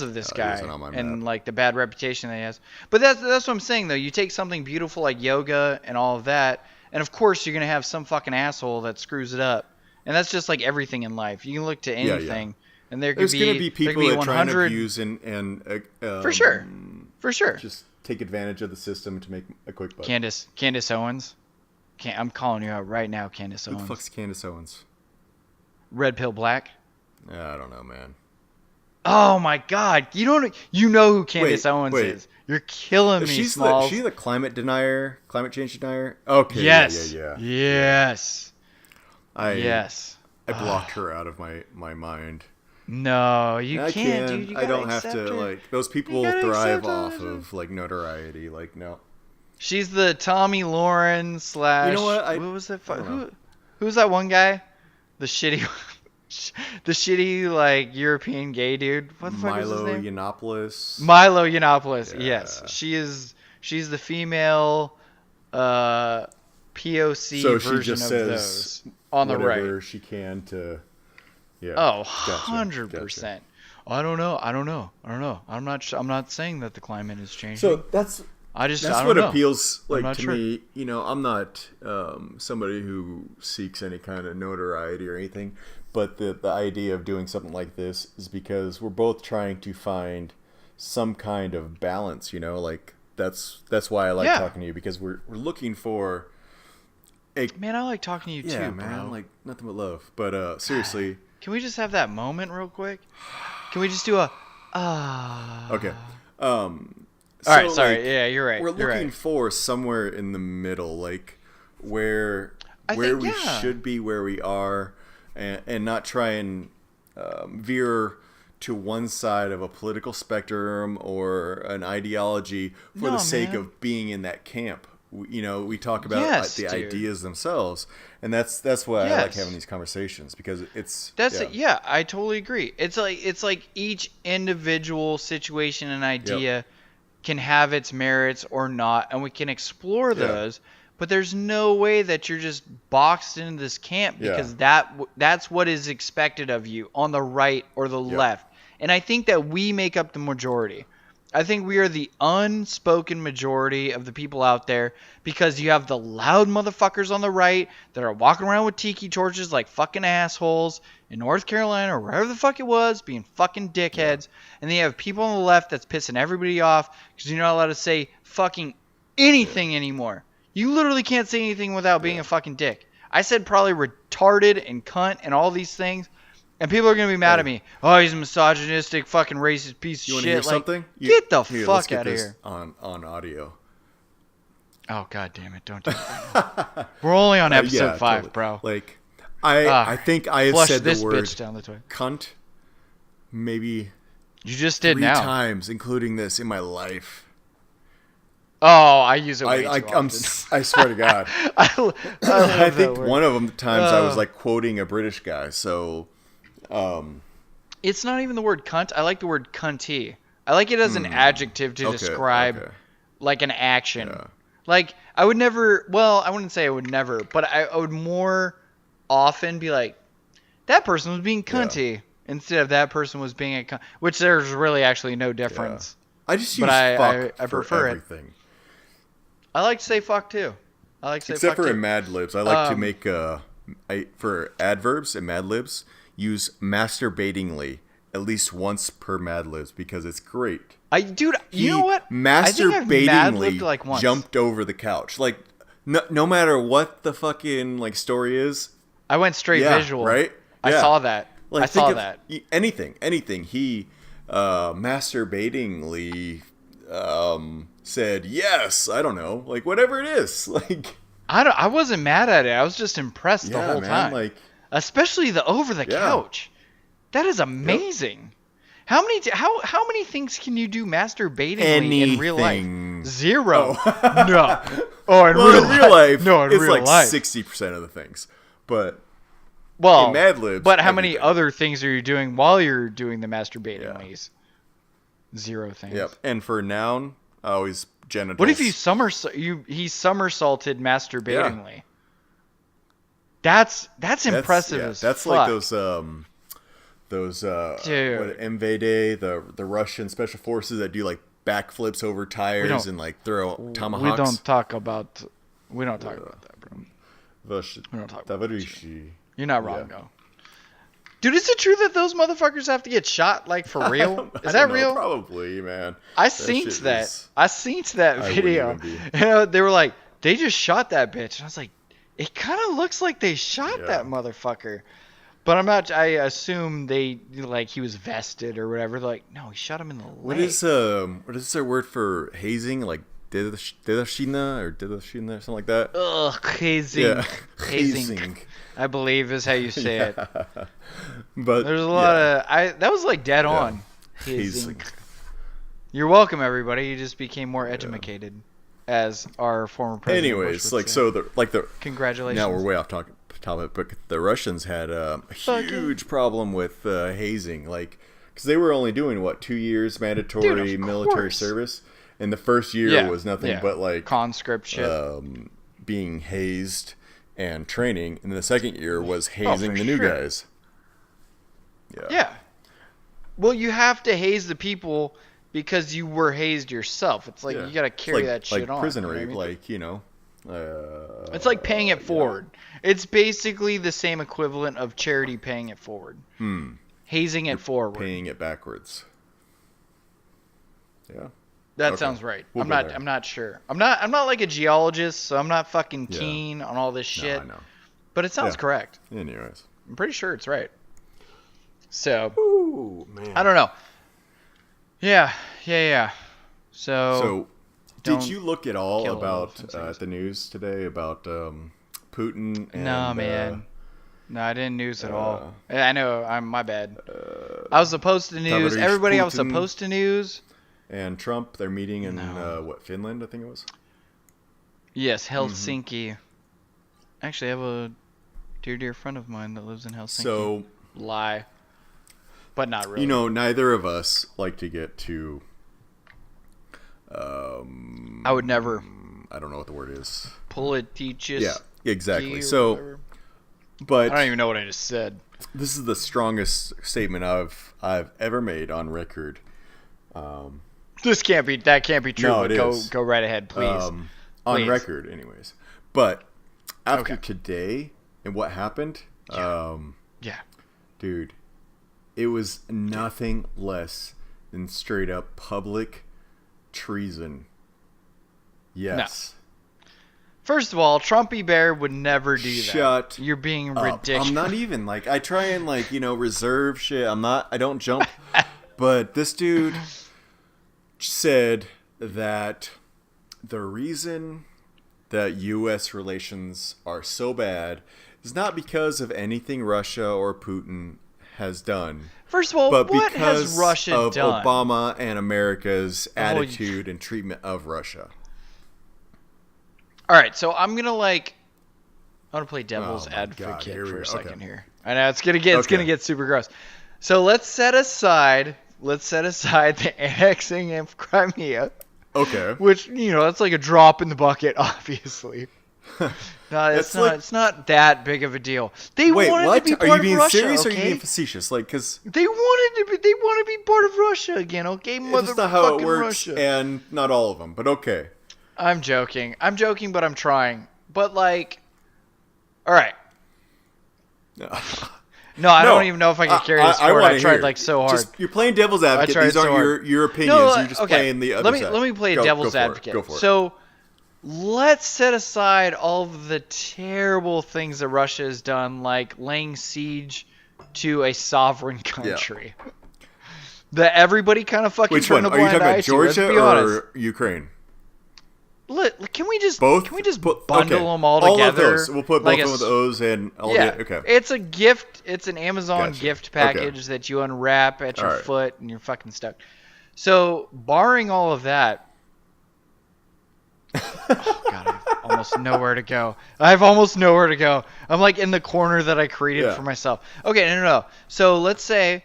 [SPEAKER 1] of this
[SPEAKER 2] he
[SPEAKER 1] guy
[SPEAKER 2] isn't on my
[SPEAKER 1] and
[SPEAKER 2] map.
[SPEAKER 1] like the bad reputation that he has. But that's what I'm saying though. You take something beautiful like yoga and all of that, and of course you're gonna have some fucking asshole that screws it up. And that's just like everything in life. You can look to anything, and there could
[SPEAKER 2] There's
[SPEAKER 1] be
[SPEAKER 2] gonna be people
[SPEAKER 1] there
[SPEAKER 2] that
[SPEAKER 1] could be
[SPEAKER 2] try and
[SPEAKER 1] 100
[SPEAKER 2] abuse and
[SPEAKER 1] for sure, for sure.
[SPEAKER 2] just take advantage of the system to make a quick buck.
[SPEAKER 1] Candace Owens. I'm calling you out right now, Candace
[SPEAKER 2] Who
[SPEAKER 1] Owens.
[SPEAKER 2] the fuck's Candace Owens?
[SPEAKER 1] Red Pill Black.
[SPEAKER 2] I don't know, man.
[SPEAKER 1] Oh my God! You know who Candace Owens
[SPEAKER 2] wait.
[SPEAKER 1] is. You're killing me,
[SPEAKER 2] She's
[SPEAKER 1] Smalls.
[SPEAKER 2] the climate change denier. Okay.
[SPEAKER 1] Yes.
[SPEAKER 2] Yeah.
[SPEAKER 1] Yes.
[SPEAKER 2] Yes.
[SPEAKER 1] Yes.
[SPEAKER 2] I blocked her out of my mind.
[SPEAKER 1] No, you
[SPEAKER 2] I
[SPEAKER 1] can't,
[SPEAKER 2] can.
[SPEAKER 1] dude. You
[SPEAKER 2] I don't
[SPEAKER 1] gotta
[SPEAKER 2] have
[SPEAKER 1] accept
[SPEAKER 2] to
[SPEAKER 1] her.
[SPEAKER 2] like those people
[SPEAKER 1] gotta
[SPEAKER 2] thrive
[SPEAKER 1] accept
[SPEAKER 2] off
[SPEAKER 1] her.
[SPEAKER 2] of like notoriety. Like no.
[SPEAKER 1] She's the Tommy Lauren /
[SPEAKER 2] You know what?
[SPEAKER 1] what was that?
[SPEAKER 2] I don't know.
[SPEAKER 1] Who's that one guy? The shitty, the shitty like European gay dude. What the fuck is his
[SPEAKER 2] Milo
[SPEAKER 1] name?
[SPEAKER 2] Yiannopoulos.
[SPEAKER 1] Milo Yiannopoulos.
[SPEAKER 2] Yeah.
[SPEAKER 1] Yes, she's the female POC
[SPEAKER 2] So she
[SPEAKER 1] version
[SPEAKER 2] just
[SPEAKER 1] of
[SPEAKER 2] says
[SPEAKER 1] those on the
[SPEAKER 2] whatever
[SPEAKER 1] right.
[SPEAKER 2] she can to. Yeah.
[SPEAKER 1] Oh,
[SPEAKER 2] Gotcha.
[SPEAKER 1] 100%. I don't know. I'm not saying that the climate is changing.
[SPEAKER 2] So that's
[SPEAKER 1] I
[SPEAKER 2] that's
[SPEAKER 1] don't
[SPEAKER 2] what
[SPEAKER 1] know.
[SPEAKER 2] appeals like
[SPEAKER 1] not
[SPEAKER 2] to
[SPEAKER 1] sure.
[SPEAKER 2] me. I'm not somebody who seeks any kind of notoriety or anything, but the idea of doing something like this is because we're both trying to find some kind of balance. Like that's why I like
[SPEAKER 1] Yeah.
[SPEAKER 2] talking to you, because we're looking for a
[SPEAKER 1] Man, I like talking to you
[SPEAKER 2] yeah,
[SPEAKER 1] too,
[SPEAKER 2] man,
[SPEAKER 1] bro.
[SPEAKER 2] like nothing but love. But seriously,
[SPEAKER 1] Can we just have that moment real quick? Can we just do a
[SPEAKER 2] okay.
[SPEAKER 1] All right,
[SPEAKER 2] So,
[SPEAKER 1] sorry.
[SPEAKER 2] like,
[SPEAKER 1] Yeah, you're right.
[SPEAKER 2] we're
[SPEAKER 1] you're
[SPEAKER 2] looking
[SPEAKER 1] right.
[SPEAKER 2] for somewhere in the middle, like where
[SPEAKER 1] I
[SPEAKER 2] where
[SPEAKER 1] think,
[SPEAKER 2] we
[SPEAKER 1] yeah.
[SPEAKER 2] should be, where we are, and not try and veer to one side of a political spectrum or an ideology for
[SPEAKER 1] No,
[SPEAKER 2] the sake
[SPEAKER 1] man.
[SPEAKER 2] of being in that camp. We talk about
[SPEAKER 1] Yes,
[SPEAKER 2] the
[SPEAKER 1] dude.
[SPEAKER 2] ideas themselves, and that's why I like
[SPEAKER 1] Yes.
[SPEAKER 2] having these conversations, because it's
[SPEAKER 1] That's it. Yeah, I totally agree. It's like each individual situation and idea can have its merits or not, and we can explore
[SPEAKER 2] Yeah.
[SPEAKER 1] those. But there's no way that you're just boxed into this camp,
[SPEAKER 2] Yeah.
[SPEAKER 1] because that's what is expected of you on the right or the
[SPEAKER 2] Yep.
[SPEAKER 1] left. And I think that we make up the majority. I think we are the unspoken majority of the people out there, because you have the loud motherfuckers on the right that are walking around with tiki torches like fucking assholes in North Carolina or wherever the fuck it was, being fucking dickheads. And then you have people on the left that's pissing everybody off because you're not allowed to say fucking anything anymore. You literally can't say anything without being a fucking dick. I said probably retarded and cunt and all these things, and people are going to be mad at me. Oh, he's a misogynistic, fucking racist piece
[SPEAKER 2] You
[SPEAKER 1] of
[SPEAKER 2] want
[SPEAKER 1] shit.
[SPEAKER 2] to hear
[SPEAKER 1] Like,
[SPEAKER 2] something?
[SPEAKER 1] get the
[SPEAKER 2] Here, let's
[SPEAKER 1] fuck
[SPEAKER 2] get
[SPEAKER 1] out of
[SPEAKER 2] this
[SPEAKER 1] here.
[SPEAKER 2] on audio.
[SPEAKER 1] Oh, god damn it. Don't do that. We're only on episode 5,
[SPEAKER 2] totally.
[SPEAKER 1] bro.
[SPEAKER 2] Like, I think I have
[SPEAKER 1] Flush
[SPEAKER 2] said the
[SPEAKER 1] this
[SPEAKER 2] word
[SPEAKER 1] bitch down the toilet.
[SPEAKER 2] cunt maybe
[SPEAKER 1] You just did
[SPEAKER 2] 3
[SPEAKER 1] now.
[SPEAKER 2] times, including this, in my life.
[SPEAKER 1] Oh, I use it way too often.
[SPEAKER 2] I swear to God.
[SPEAKER 1] I love
[SPEAKER 2] I
[SPEAKER 1] that
[SPEAKER 2] think
[SPEAKER 1] word.
[SPEAKER 2] one of them times I was like quoting a British guy. So,
[SPEAKER 1] It's not even the word cunt. I like the word cunty. I like it as an adjective to describe like an action.
[SPEAKER 2] Yeah.
[SPEAKER 1] Like I would never. Well, I wouldn't say I would never, but I would more often be like, that person was being cunty instead of that person was being a cunt. Which there's really actually no difference.
[SPEAKER 2] I just use
[SPEAKER 1] But
[SPEAKER 2] fuck
[SPEAKER 1] I
[SPEAKER 2] for
[SPEAKER 1] prefer it.
[SPEAKER 2] everything.
[SPEAKER 1] I like to say fuck too. I like to say
[SPEAKER 2] Except
[SPEAKER 1] fuck
[SPEAKER 2] for
[SPEAKER 1] too.
[SPEAKER 2] in Mad Libs. I like to make for adverbs in Mad Libs use masturbatingly at least once per Mad Libs because it's great.
[SPEAKER 1] Dude, you know what?
[SPEAKER 2] Masturbatingly
[SPEAKER 1] like once.
[SPEAKER 2] jumped over the couch. Like no matter what the fucking like story is.
[SPEAKER 1] I went straight visual.
[SPEAKER 2] Right?
[SPEAKER 1] I
[SPEAKER 2] Yeah.
[SPEAKER 1] saw that.
[SPEAKER 2] Like,
[SPEAKER 1] I saw
[SPEAKER 2] think of
[SPEAKER 1] that.
[SPEAKER 2] Anything. He masturbatingly said yes. I don't know, like whatever it is. Like
[SPEAKER 1] I wasn't mad at it. I was just impressed the whole time.
[SPEAKER 2] Like
[SPEAKER 1] especially the over the couch. That is amazing. How many things can you do masturbatingly in real life? Zero. No. Oh, in real life. No, in
[SPEAKER 2] it's
[SPEAKER 1] real
[SPEAKER 2] like
[SPEAKER 1] life.
[SPEAKER 2] 60% of the things. But
[SPEAKER 1] well,
[SPEAKER 2] in Mad Libs,
[SPEAKER 1] but how many
[SPEAKER 2] everything.
[SPEAKER 1] other things are you doing while you're doing the masturbatingly? Zero things.
[SPEAKER 2] Yep. And for noun, I always genitals.
[SPEAKER 1] What if he somersaulted masturbatingly? That's impressive as
[SPEAKER 2] that's
[SPEAKER 1] fuck.
[SPEAKER 2] like those
[SPEAKER 1] Dude.
[SPEAKER 2] what MVD, the Russian special forces that do like backflips over tires and like throw tomahawks.
[SPEAKER 1] We don't talk about that, bro. We don't talk about
[SPEAKER 2] Tavarishi.
[SPEAKER 1] You're not wrong though. Dude, is it true that those motherfuckers have to get shot like for real? Is that real?
[SPEAKER 2] Probably, man.
[SPEAKER 1] I seen that. I seen that video. You know, they were like, they just shot that bitch, and I was like, it kind of looks like they shot that motherfucker. But I'm not. I assume they like he was vested or whatever. They're like, no, he shot him in the leg.
[SPEAKER 2] What is their word for hazing? Like dedashina or something like that.
[SPEAKER 1] Ugh, hazing.
[SPEAKER 2] Yeah.
[SPEAKER 1] Hazing. I believe is how you say it.
[SPEAKER 2] But
[SPEAKER 1] there's a lot of that was like dead on. Hazing. You're welcome, everybody. You just became more educated, as our former president.
[SPEAKER 2] Anyways, like say. the
[SPEAKER 1] congratulations.
[SPEAKER 2] Now we're way off topic, but the Russians had a huge problem with hazing, like because they were only doing 2 years mandatory military service, and the first year was nothing but like
[SPEAKER 1] conscript shit,
[SPEAKER 2] being hazed and training, and then the second year was hazing the new guys.
[SPEAKER 1] Yeah. Well, you have to haze the people because you were hazed yourself. It's like you got to carry that shit on.
[SPEAKER 2] Prison rape,
[SPEAKER 1] it's like paying it forward. It's basically the same equivalent of charity paying it forward. Hazing it forward.
[SPEAKER 2] Paying it backwards. Yeah.
[SPEAKER 1] That sounds right. I'm not sure. I'm not like a geologist, so I'm not fucking keen on all this shit.
[SPEAKER 2] No, I know.
[SPEAKER 1] But it sounds correct.
[SPEAKER 2] Anyways.
[SPEAKER 1] I'm pretty sure it's right. So,
[SPEAKER 2] ooh, man.
[SPEAKER 1] I don't know. Yeah. So
[SPEAKER 2] did you look at all about the news today about Putin? And,
[SPEAKER 1] no, man. No, I didn't news at all. I know. My bad. I was supposed to news. Everybody I was supposed to news.
[SPEAKER 2] And Trump, they're meeting in Finland, I think it was.
[SPEAKER 1] Yes, Helsinki. Actually, I have a dear friend of mine that lives in Helsinki.
[SPEAKER 2] So
[SPEAKER 1] lie. But not really.
[SPEAKER 2] You know, neither of us like to get too.
[SPEAKER 1] I would never.
[SPEAKER 2] I don't know what the word is.
[SPEAKER 1] Politicious.
[SPEAKER 2] Yeah, exactly. So, but
[SPEAKER 1] I don't even know what I just said.
[SPEAKER 2] This is the strongest statement I've ever made on record.
[SPEAKER 1] That can't be true.
[SPEAKER 2] No,
[SPEAKER 1] but go right ahead, please.
[SPEAKER 2] On record, anyways. But after today and what happened, dude. It was nothing less than straight up public treason. Yes.
[SPEAKER 1] No. First of all, Trumpy Bear would never do that.
[SPEAKER 2] Shut
[SPEAKER 1] You're being
[SPEAKER 2] up.
[SPEAKER 1] ridiculous.
[SPEAKER 2] I'm not even like I try and reserve shit. I don't jump. But this dude said that the reason that U.S. relations are so bad is not because of anything Russia or Putin has done,
[SPEAKER 1] First of all,
[SPEAKER 2] but
[SPEAKER 1] what has
[SPEAKER 2] because
[SPEAKER 1] Russia
[SPEAKER 2] of
[SPEAKER 1] done?
[SPEAKER 2] Obama and America's
[SPEAKER 1] Oh,
[SPEAKER 2] attitude and treatment of Russia.
[SPEAKER 1] All right, so I'm gonna play devil's
[SPEAKER 2] Oh my
[SPEAKER 1] advocate
[SPEAKER 2] God, here we
[SPEAKER 1] for a
[SPEAKER 2] go.
[SPEAKER 1] second
[SPEAKER 2] Okay.
[SPEAKER 1] here. I know it's gonna get super gross. So let's set aside the annexing of Crimea,
[SPEAKER 2] Okay.
[SPEAKER 1] which that's like a drop in the bucket, obviously. No, it's not that big of a deal. They
[SPEAKER 2] Wait,
[SPEAKER 1] wanted
[SPEAKER 2] what?
[SPEAKER 1] to be
[SPEAKER 2] Are
[SPEAKER 1] part
[SPEAKER 2] you
[SPEAKER 1] of
[SPEAKER 2] being
[SPEAKER 1] Russia,
[SPEAKER 2] serious or are
[SPEAKER 1] okay?
[SPEAKER 2] you being facetious? Like, because
[SPEAKER 1] They want to be part of Russia again, okay?
[SPEAKER 2] that's not how it
[SPEAKER 1] Motherfucking
[SPEAKER 2] works,
[SPEAKER 1] Russia.
[SPEAKER 2] and not all of them, but okay.
[SPEAKER 1] I'm joking, but I'm trying. But like, all right. No, I don't even know if I can carry this forward. I tried like so hard.
[SPEAKER 2] You're playing devil's advocate.
[SPEAKER 1] tried
[SPEAKER 2] These aren't
[SPEAKER 1] so hard.
[SPEAKER 2] your opinions.
[SPEAKER 1] No,
[SPEAKER 2] You're just
[SPEAKER 1] okay.
[SPEAKER 2] playing the other side.
[SPEAKER 1] Let me play
[SPEAKER 2] Go
[SPEAKER 1] devil's
[SPEAKER 2] for it.
[SPEAKER 1] advocate.
[SPEAKER 2] Go for it.
[SPEAKER 1] So let's set aside all of the terrible things that Russia has done, like laying siege to a sovereign country. That everybody kind of fucking
[SPEAKER 2] Which
[SPEAKER 1] turned
[SPEAKER 2] one?
[SPEAKER 1] a
[SPEAKER 2] Are you
[SPEAKER 1] blind
[SPEAKER 2] talking
[SPEAKER 1] eye
[SPEAKER 2] about
[SPEAKER 1] to. Let's
[SPEAKER 2] Georgia
[SPEAKER 1] be honest.
[SPEAKER 2] or Ukraine?
[SPEAKER 1] Can we just
[SPEAKER 2] Both?
[SPEAKER 1] Can we just
[SPEAKER 2] Okay.
[SPEAKER 1] bundle them all
[SPEAKER 2] All
[SPEAKER 1] together?
[SPEAKER 2] of those. We'll put
[SPEAKER 1] like
[SPEAKER 2] both of them with O's and all
[SPEAKER 1] yeah,
[SPEAKER 2] the... Okay.
[SPEAKER 1] it's a gift. It's an Amazon
[SPEAKER 2] Gotcha.
[SPEAKER 1] gift package that you unwrap at your
[SPEAKER 2] All right.
[SPEAKER 1] foot and you're fucking stuck. So, barring all of that, oh god, I have almost nowhere to go. I'm like in the corner that I created for myself. Okay, no. So let's say,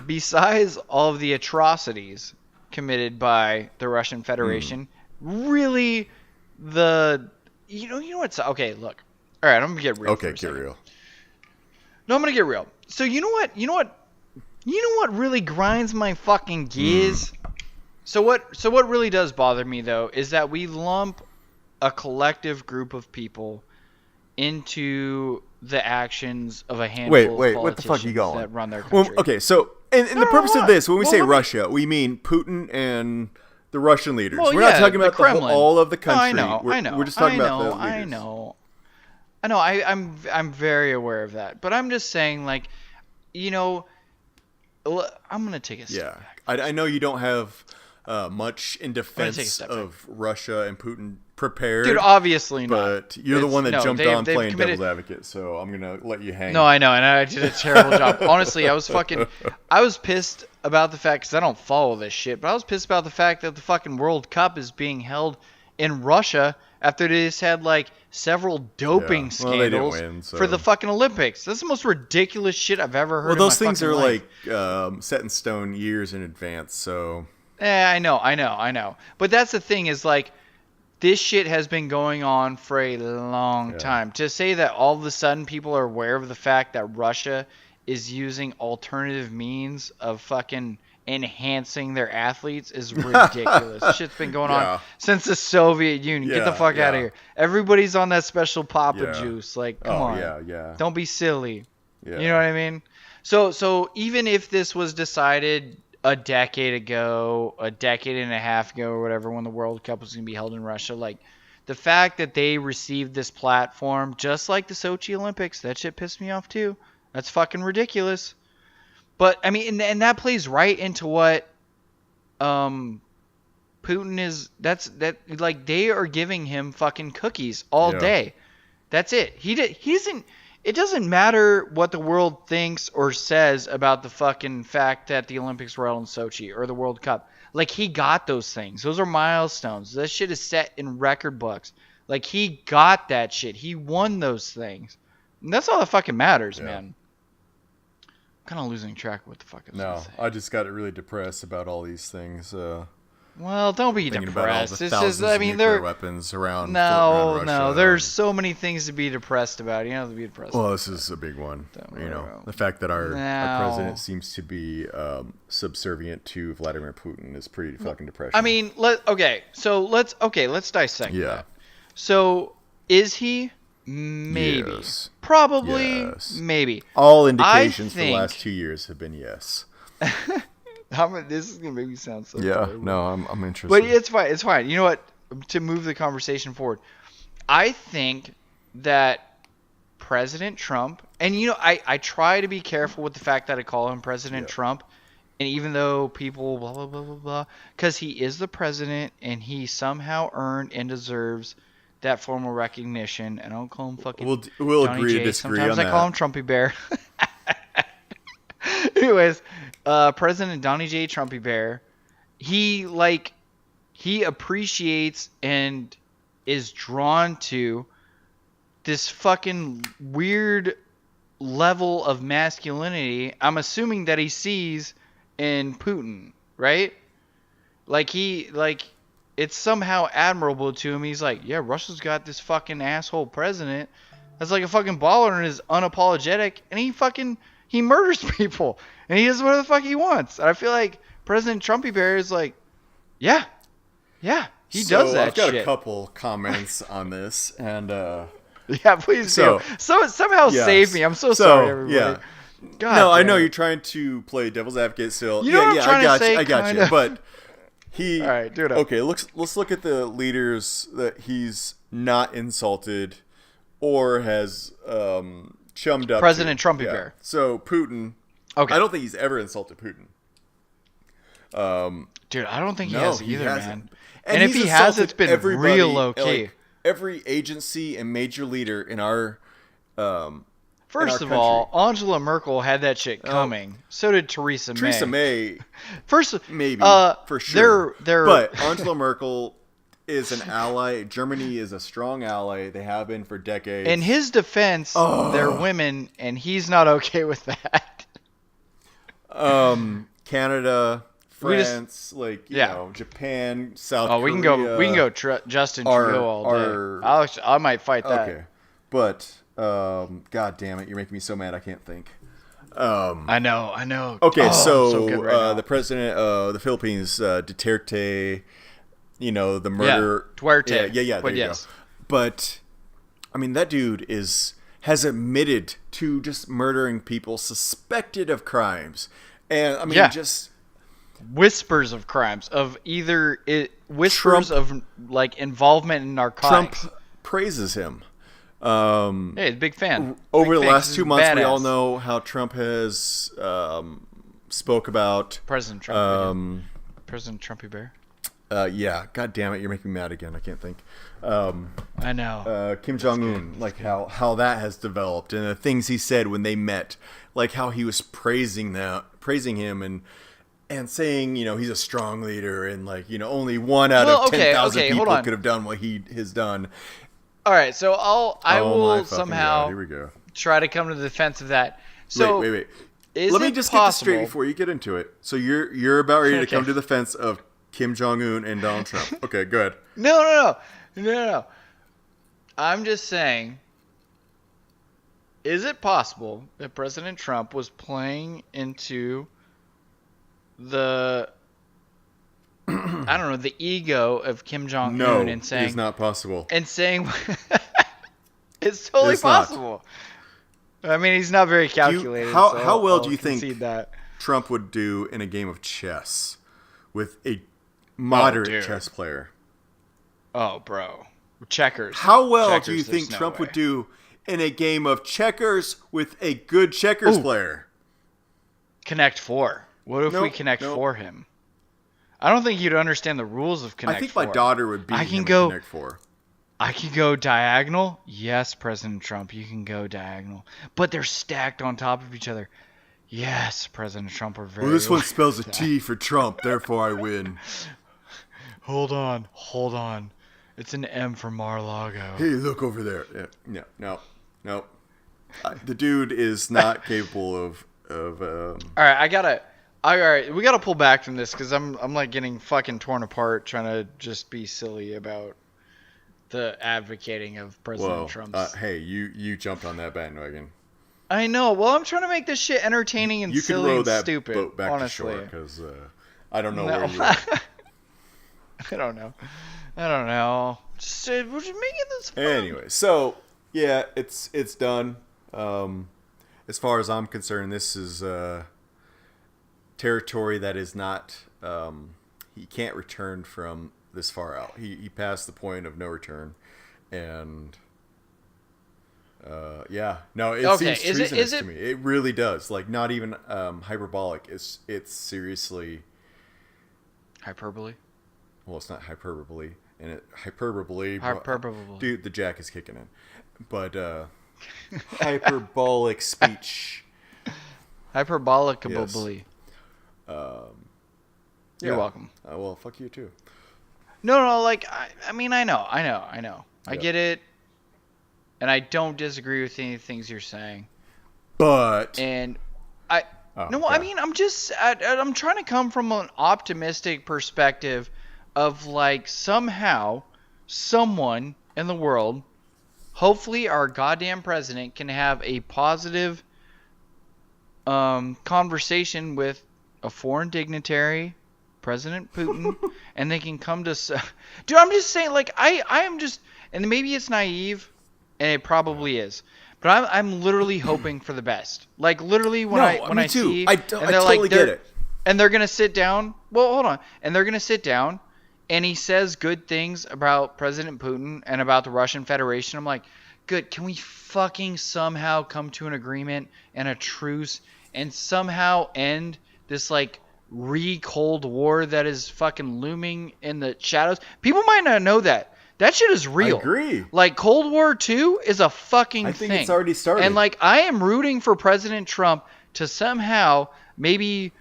[SPEAKER 1] besides all of the atrocities committed by the Russian Federation, really, you know what's okay? Look, all right, I'm gonna get real.
[SPEAKER 2] Okay, get real.
[SPEAKER 1] No, I'm gonna get real. So you know what really grinds my fucking gears? So what really does bother me though is that we lump a collective group of people into the actions of a handful of politicians
[SPEAKER 2] what the fuck are you going?
[SPEAKER 1] that run their country.
[SPEAKER 2] Well, okay, so in the purpose of this, when we say
[SPEAKER 1] let me-
[SPEAKER 2] Russia, we mean Putin and the Russian leaders.
[SPEAKER 1] Well,
[SPEAKER 2] We're
[SPEAKER 1] yeah,
[SPEAKER 2] not talking
[SPEAKER 1] the
[SPEAKER 2] about
[SPEAKER 1] Kremlin.
[SPEAKER 2] all of the country.
[SPEAKER 1] I know.
[SPEAKER 2] We're just talking about the leaders.
[SPEAKER 1] I know. I'm very aware of that, but I'm just saying, like, I'm gonna take a step back.
[SPEAKER 2] I know you don't have much in
[SPEAKER 1] take a
[SPEAKER 2] defense
[SPEAKER 1] step back.
[SPEAKER 2] of Russia and Putin prepared.
[SPEAKER 1] Dude, obviously not.
[SPEAKER 2] But you're the one that jumped on
[SPEAKER 1] they've
[SPEAKER 2] playing
[SPEAKER 1] committed-
[SPEAKER 2] devil's advocate, so I'm gonna let you hang.
[SPEAKER 1] No, I know, and I did a terrible job. Honestly, I was pissed about the fact, because I don't follow this shit, but I was pissed about the fact that the fucking World Cup is being held in Russia after they just had, like, several doping
[SPEAKER 2] Well, they didn't
[SPEAKER 1] scandals
[SPEAKER 2] win, so-
[SPEAKER 1] for the fucking Olympics. That's the most ridiculous shit I've ever heard
[SPEAKER 2] Well,
[SPEAKER 1] in my
[SPEAKER 2] those things
[SPEAKER 1] fucking
[SPEAKER 2] are
[SPEAKER 1] life.
[SPEAKER 2] like set in stone years in advance, so.
[SPEAKER 1] I know. But that's the thing is, like, this shit has been going on for a long time. To say that all of a sudden people are aware of the fact that Russia is using alternative means of fucking enhancing their athletes is ridiculous. This shit's been going on since the Soviet Union. Get the fuck out of here. Everybody's on that special Papa juice. Like, come on.
[SPEAKER 2] Yeah.
[SPEAKER 1] Don't be silly.
[SPEAKER 2] Yeah.
[SPEAKER 1] You know what I mean? So even if this was decided a decade ago, a decade and a half ago, or whatever, when the World Cup was going to be held in Russia, like, the fact that they received this platform, just like the Sochi Olympics, that shit pissed me off too. That's fucking ridiculous. But, I mean, and that plays right into what Putin is, like, they are giving him fucking cookies all day. That's it. He doesn't, it doesn't matter what the world thinks or says about the fucking fact that the Olympics were held in Sochi or the World Cup. Like, he got those things. Those are milestones. That shit is set in record books. Like, he got that shit. He won those things. And that's all that fucking matters, man. I'm kind of losing track of what the fuck I was gonna say.
[SPEAKER 2] I just got really depressed about all these things.
[SPEAKER 1] Well, don't be
[SPEAKER 2] Thinking about all
[SPEAKER 1] depressed.
[SPEAKER 2] the
[SPEAKER 1] It's
[SPEAKER 2] thousands
[SPEAKER 1] just, I
[SPEAKER 2] of
[SPEAKER 1] mean,
[SPEAKER 2] nuclear
[SPEAKER 1] there.
[SPEAKER 2] weapons around.
[SPEAKER 1] No,
[SPEAKER 2] Russia.
[SPEAKER 1] there's so many things to be depressed about. You don't have to be depressed.
[SPEAKER 2] Well, this is a big one. The fact that our president seems to be subservient to Vladimir Putin is pretty fucking depressing.
[SPEAKER 1] I mean, let's dissect that. So, is he? Maybe.
[SPEAKER 2] Yes.
[SPEAKER 1] Probably.
[SPEAKER 2] Yes.
[SPEAKER 1] Maybe.
[SPEAKER 2] All indications for the last 2 years have been yes.
[SPEAKER 1] This is gonna make me sound so.
[SPEAKER 2] Yeah.
[SPEAKER 1] terrible.
[SPEAKER 2] No, I'm interested.
[SPEAKER 1] But it's fine. It's fine. You know what? To move the conversation forward, I think that President Trump, and I try to be careful with the fact that I call him President Trump, and even though people blah blah blah blah blah, because he is the president and he somehow earned and deserves that formal recognition. And I don't call him fucking
[SPEAKER 2] We'll
[SPEAKER 1] Donnie
[SPEAKER 2] agree to
[SPEAKER 1] J.
[SPEAKER 2] disagree
[SPEAKER 1] Sometimes
[SPEAKER 2] on
[SPEAKER 1] I call
[SPEAKER 2] that.
[SPEAKER 1] him Trumpy Bear. Anyways, President Donnie J. Trumpy Bear, he appreciates and is drawn to this fucking weird level of masculinity. I'm assuming that he sees in Putin, right? It's somehow admirable to him. He's like, yeah, Russia's got this fucking asshole president that's like a fucking baller and is unapologetic, and he murders people, and he does whatever the fuck he wants. And I feel like President Trumpy Bear is like, yeah, he does that
[SPEAKER 2] I've got
[SPEAKER 1] shit.
[SPEAKER 2] a couple comments on this, and
[SPEAKER 1] Yeah, please do. So somehow
[SPEAKER 2] yes.
[SPEAKER 1] save me. I'm so sorry, everybody.
[SPEAKER 2] Yeah.
[SPEAKER 1] God
[SPEAKER 2] No, I
[SPEAKER 1] damn
[SPEAKER 2] know
[SPEAKER 1] it.
[SPEAKER 2] you're trying to play devil's advocate still.
[SPEAKER 1] You know what I'm trying to say,
[SPEAKER 2] I got you.
[SPEAKER 1] kinda.
[SPEAKER 2] But he.
[SPEAKER 1] All right, do it up.
[SPEAKER 2] Okay, let's look at the leaders that he's not insulted or has chummed up.
[SPEAKER 1] President
[SPEAKER 2] to.
[SPEAKER 1] Trumpy Bear.
[SPEAKER 2] So Putin.
[SPEAKER 1] Okay.
[SPEAKER 2] I don't think he's ever insulted Putin.
[SPEAKER 1] Dude, I don't think he
[SPEAKER 2] No,
[SPEAKER 1] has
[SPEAKER 2] he
[SPEAKER 1] either,
[SPEAKER 2] hasn't.
[SPEAKER 1] man. And if
[SPEAKER 2] he's
[SPEAKER 1] he has,
[SPEAKER 2] assaulted
[SPEAKER 1] it's been
[SPEAKER 2] everybody,
[SPEAKER 1] real low key.
[SPEAKER 2] like, every agency and major leader in our
[SPEAKER 1] First
[SPEAKER 2] in
[SPEAKER 1] of
[SPEAKER 2] our
[SPEAKER 1] all,
[SPEAKER 2] country.
[SPEAKER 1] Angela Merkel had that shit coming. So did Theresa May.
[SPEAKER 2] Theresa May,
[SPEAKER 1] First,
[SPEAKER 2] maybe for sure.
[SPEAKER 1] They're
[SPEAKER 2] But Angela Merkel is an ally. Germany is a strong ally. They have been for decades.
[SPEAKER 1] in his defense, they're women, and he's not okay with that.
[SPEAKER 2] Canada,
[SPEAKER 1] We just-
[SPEAKER 2] France, you
[SPEAKER 1] yeah.
[SPEAKER 2] know, Japan, South
[SPEAKER 1] Oh,
[SPEAKER 2] Korea.
[SPEAKER 1] we can go Justin
[SPEAKER 2] are-
[SPEAKER 1] Trudeau all day.
[SPEAKER 2] are-
[SPEAKER 1] I might fight that.
[SPEAKER 2] Okay, but God damn it, you're making me so mad I can't think.
[SPEAKER 1] I know.
[SPEAKER 2] Okay,
[SPEAKER 1] Oh, so good right now.
[SPEAKER 2] the president of the Philippines, Duterte, you know, the murder.
[SPEAKER 1] Duarte.
[SPEAKER 2] Yeah,
[SPEAKER 1] But
[SPEAKER 2] there you
[SPEAKER 1] yes.
[SPEAKER 2] go. But, I mean, that dude has admitted to just murdering people suspected of crimes. And, I mean,
[SPEAKER 1] Yeah.
[SPEAKER 2] just...
[SPEAKER 1] Whispers of crimes of whispers of like involvement in narcotics.
[SPEAKER 2] Trump praises him.
[SPEAKER 1] Hey, big fan.
[SPEAKER 2] Over
[SPEAKER 1] Big
[SPEAKER 2] the
[SPEAKER 1] fan, 'cause
[SPEAKER 2] last
[SPEAKER 1] he's
[SPEAKER 2] 2 months, we all
[SPEAKER 1] badass.
[SPEAKER 2] know how Trump has spoke about...
[SPEAKER 1] President Trump. President Trumpy Bear.
[SPEAKER 2] yeah, God damn it, you're making me mad again. I can't think.
[SPEAKER 1] I know.
[SPEAKER 2] Kim Jong-un, like how that has developed and the things he said when they met, like how he was praising him and saying, you know, he's a strong leader and like, you know, only 1 out of 10,000
[SPEAKER 1] hold
[SPEAKER 2] people
[SPEAKER 1] on.
[SPEAKER 2] could have done what he has done.
[SPEAKER 1] All right, so I
[SPEAKER 2] Oh my
[SPEAKER 1] will
[SPEAKER 2] fucking
[SPEAKER 1] somehow
[SPEAKER 2] God, here we go.
[SPEAKER 1] try to come to the defense of that. So
[SPEAKER 2] Wait.
[SPEAKER 1] Is
[SPEAKER 2] Let me
[SPEAKER 1] it
[SPEAKER 2] just get this straight
[SPEAKER 1] possible-
[SPEAKER 2] before you get into it. So you're about ready to
[SPEAKER 1] Okay.
[SPEAKER 2] come to the defense of Kim Jong-un and Donald Trump. Okay, go ahead.
[SPEAKER 1] No. I'm just saying, is it possible that President Trump was playing into the I don't know, the ego of Kim Jong-un
[SPEAKER 2] No,
[SPEAKER 1] and
[SPEAKER 2] it's
[SPEAKER 1] saying
[SPEAKER 2] not possible.
[SPEAKER 1] it's totally
[SPEAKER 2] It's not.
[SPEAKER 1] possible. I mean, he's not very calculated.
[SPEAKER 2] how
[SPEAKER 1] so
[SPEAKER 2] well
[SPEAKER 1] I'll
[SPEAKER 2] do you think
[SPEAKER 1] concede that?
[SPEAKER 2] Trump would do in a game of chess with a moderate
[SPEAKER 1] dude.
[SPEAKER 2] chess player?
[SPEAKER 1] Oh, bro. Checkers.
[SPEAKER 2] How well do
[SPEAKER 1] Checkers,
[SPEAKER 2] you think
[SPEAKER 1] there's no
[SPEAKER 2] Trump
[SPEAKER 1] way.
[SPEAKER 2] would do in a game of checkers with a good checkers
[SPEAKER 1] Ooh.
[SPEAKER 2] player?
[SPEAKER 1] Connect 4. What if we
[SPEAKER 2] Nope,
[SPEAKER 1] connect
[SPEAKER 2] nope.
[SPEAKER 1] 4 him? I don't think you'd understand the rules of Connect
[SPEAKER 2] I think
[SPEAKER 1] 4.
[SPEAKER 2] my daughter would beat
[SPEAKER 1] I
[SPEAKER 2] him
[SPEAKER 1] can
[SPEAKER 2] in
[SPEAKER 1] go-
[SPEAKER 2] Connect 4.
[SPEAKER 1] I can go diagonal. Yes, President Trump, you can go diagonal. But they're stacked on top of each other. Yes, President Trump, we're very...
[SPEAKER 2] Well, this one spells a T for Trump, therefore I win.
[SPEAKER 1] Hold on. It's an M for Mar-a-Lago.
[SPEAKER 2] Hey, look over there. Yeah, no. The dude is not capable of
[SPEAKER 1] All right, we gotta pull back from this because I'm like getting fucking torn apart trying to just be silly about the advocating of President
[SPEAKER 2] well,
[SPEAKER 1] Trump's.
[SPEAKER 2] hey, you jumped on that bandwagon.
[SPEAKER 1] I know. Well, I'm trying to make this shit entertaining and
[SPEAKER 2] You can
[SPEAKER 1] silly
[SPEAKER 2] row
[SPEAKER 1] and
[SPEAKER 2] that
[SPEAKER 1] stupid.
[SPEAKER 2] boat back
[SPEAKER 1] honestly,
[SPEAKER 2] to shore because I don't know
[SPEAKER 1] No.
[SPEAKER 2] where you are.
[SPEAKER 1] I don't know. Just, we're just making this fun.
[SPEAKER 2] Anyway, so yeah, it's done. As far as I'm concerned, this is territory that is not. He can't return from this far out. He passed the point of no return, and yeah, no, it
[SPEAKER 1] Okay,
[SPEAKER 2] seems
[SPEAKER 1] is it-
[SPEAKER 2] treasonous
[SPEAKER 1] is
[SPEAKER 2] to
[SPEAKER 1] it-
[SPEAKER 2] me. It really does. Like not even hyperbolic. It's seriously.
[SPEAKER 1] Hyperbole.
[SPEAKER 2] Well, it's not hyperbole. and hyperbole.
[SPEAKER 1] Hyperbole.
[SPEAKER 2] Dude, the jack is kicking in. But hyperbolic speech.
[SPEAKER 1] Hyperbolicably.
[SPEAKER 2] Yes.
[SPEAKER 1] You're welcome.
[SPEAKER 2] Well, fuck you too.
[SPEAKER 1] No, like, I mean, I know. I get it. And I don't disagree with any things you're saying.
[SPEAKER 2] But.
[SPEAKER 1] And
[SPEAKER 2] God.
[SPEAKER 1] I mean, I'm trying to come from an optimistic perspective of, like, somehow, someone in the world, hopefully our goddamn president, can have a positive conversation with a foreign dignitary, President Putin, and they can come to... Dude, I'm just saying, like, I am just... And maybe it's naive, and it probably is. But I'm literally hoping for the best. Like, literally, when I see...
[SPEAKER 2] I totally get it.
[SPEAKER 1] And they're going to sit down... Well, hold on. And they're going to sit down, and he says good things about President Putin and about the Russian Federation. I'm like, good, can we fucking somehow come to an agreement and a truce and somehow end this, like, Cold War that is fucking looming in the shadows? People might not know that. That shit is real.
[SPEAKER 2] I agree.
[SPEAKER 1] Like, Cold War II is a fucking thing.
[SPEAKER 2] I think it's already started.
[SPEAKER 1] And, like, I am rooting for President Trump to somehow maybe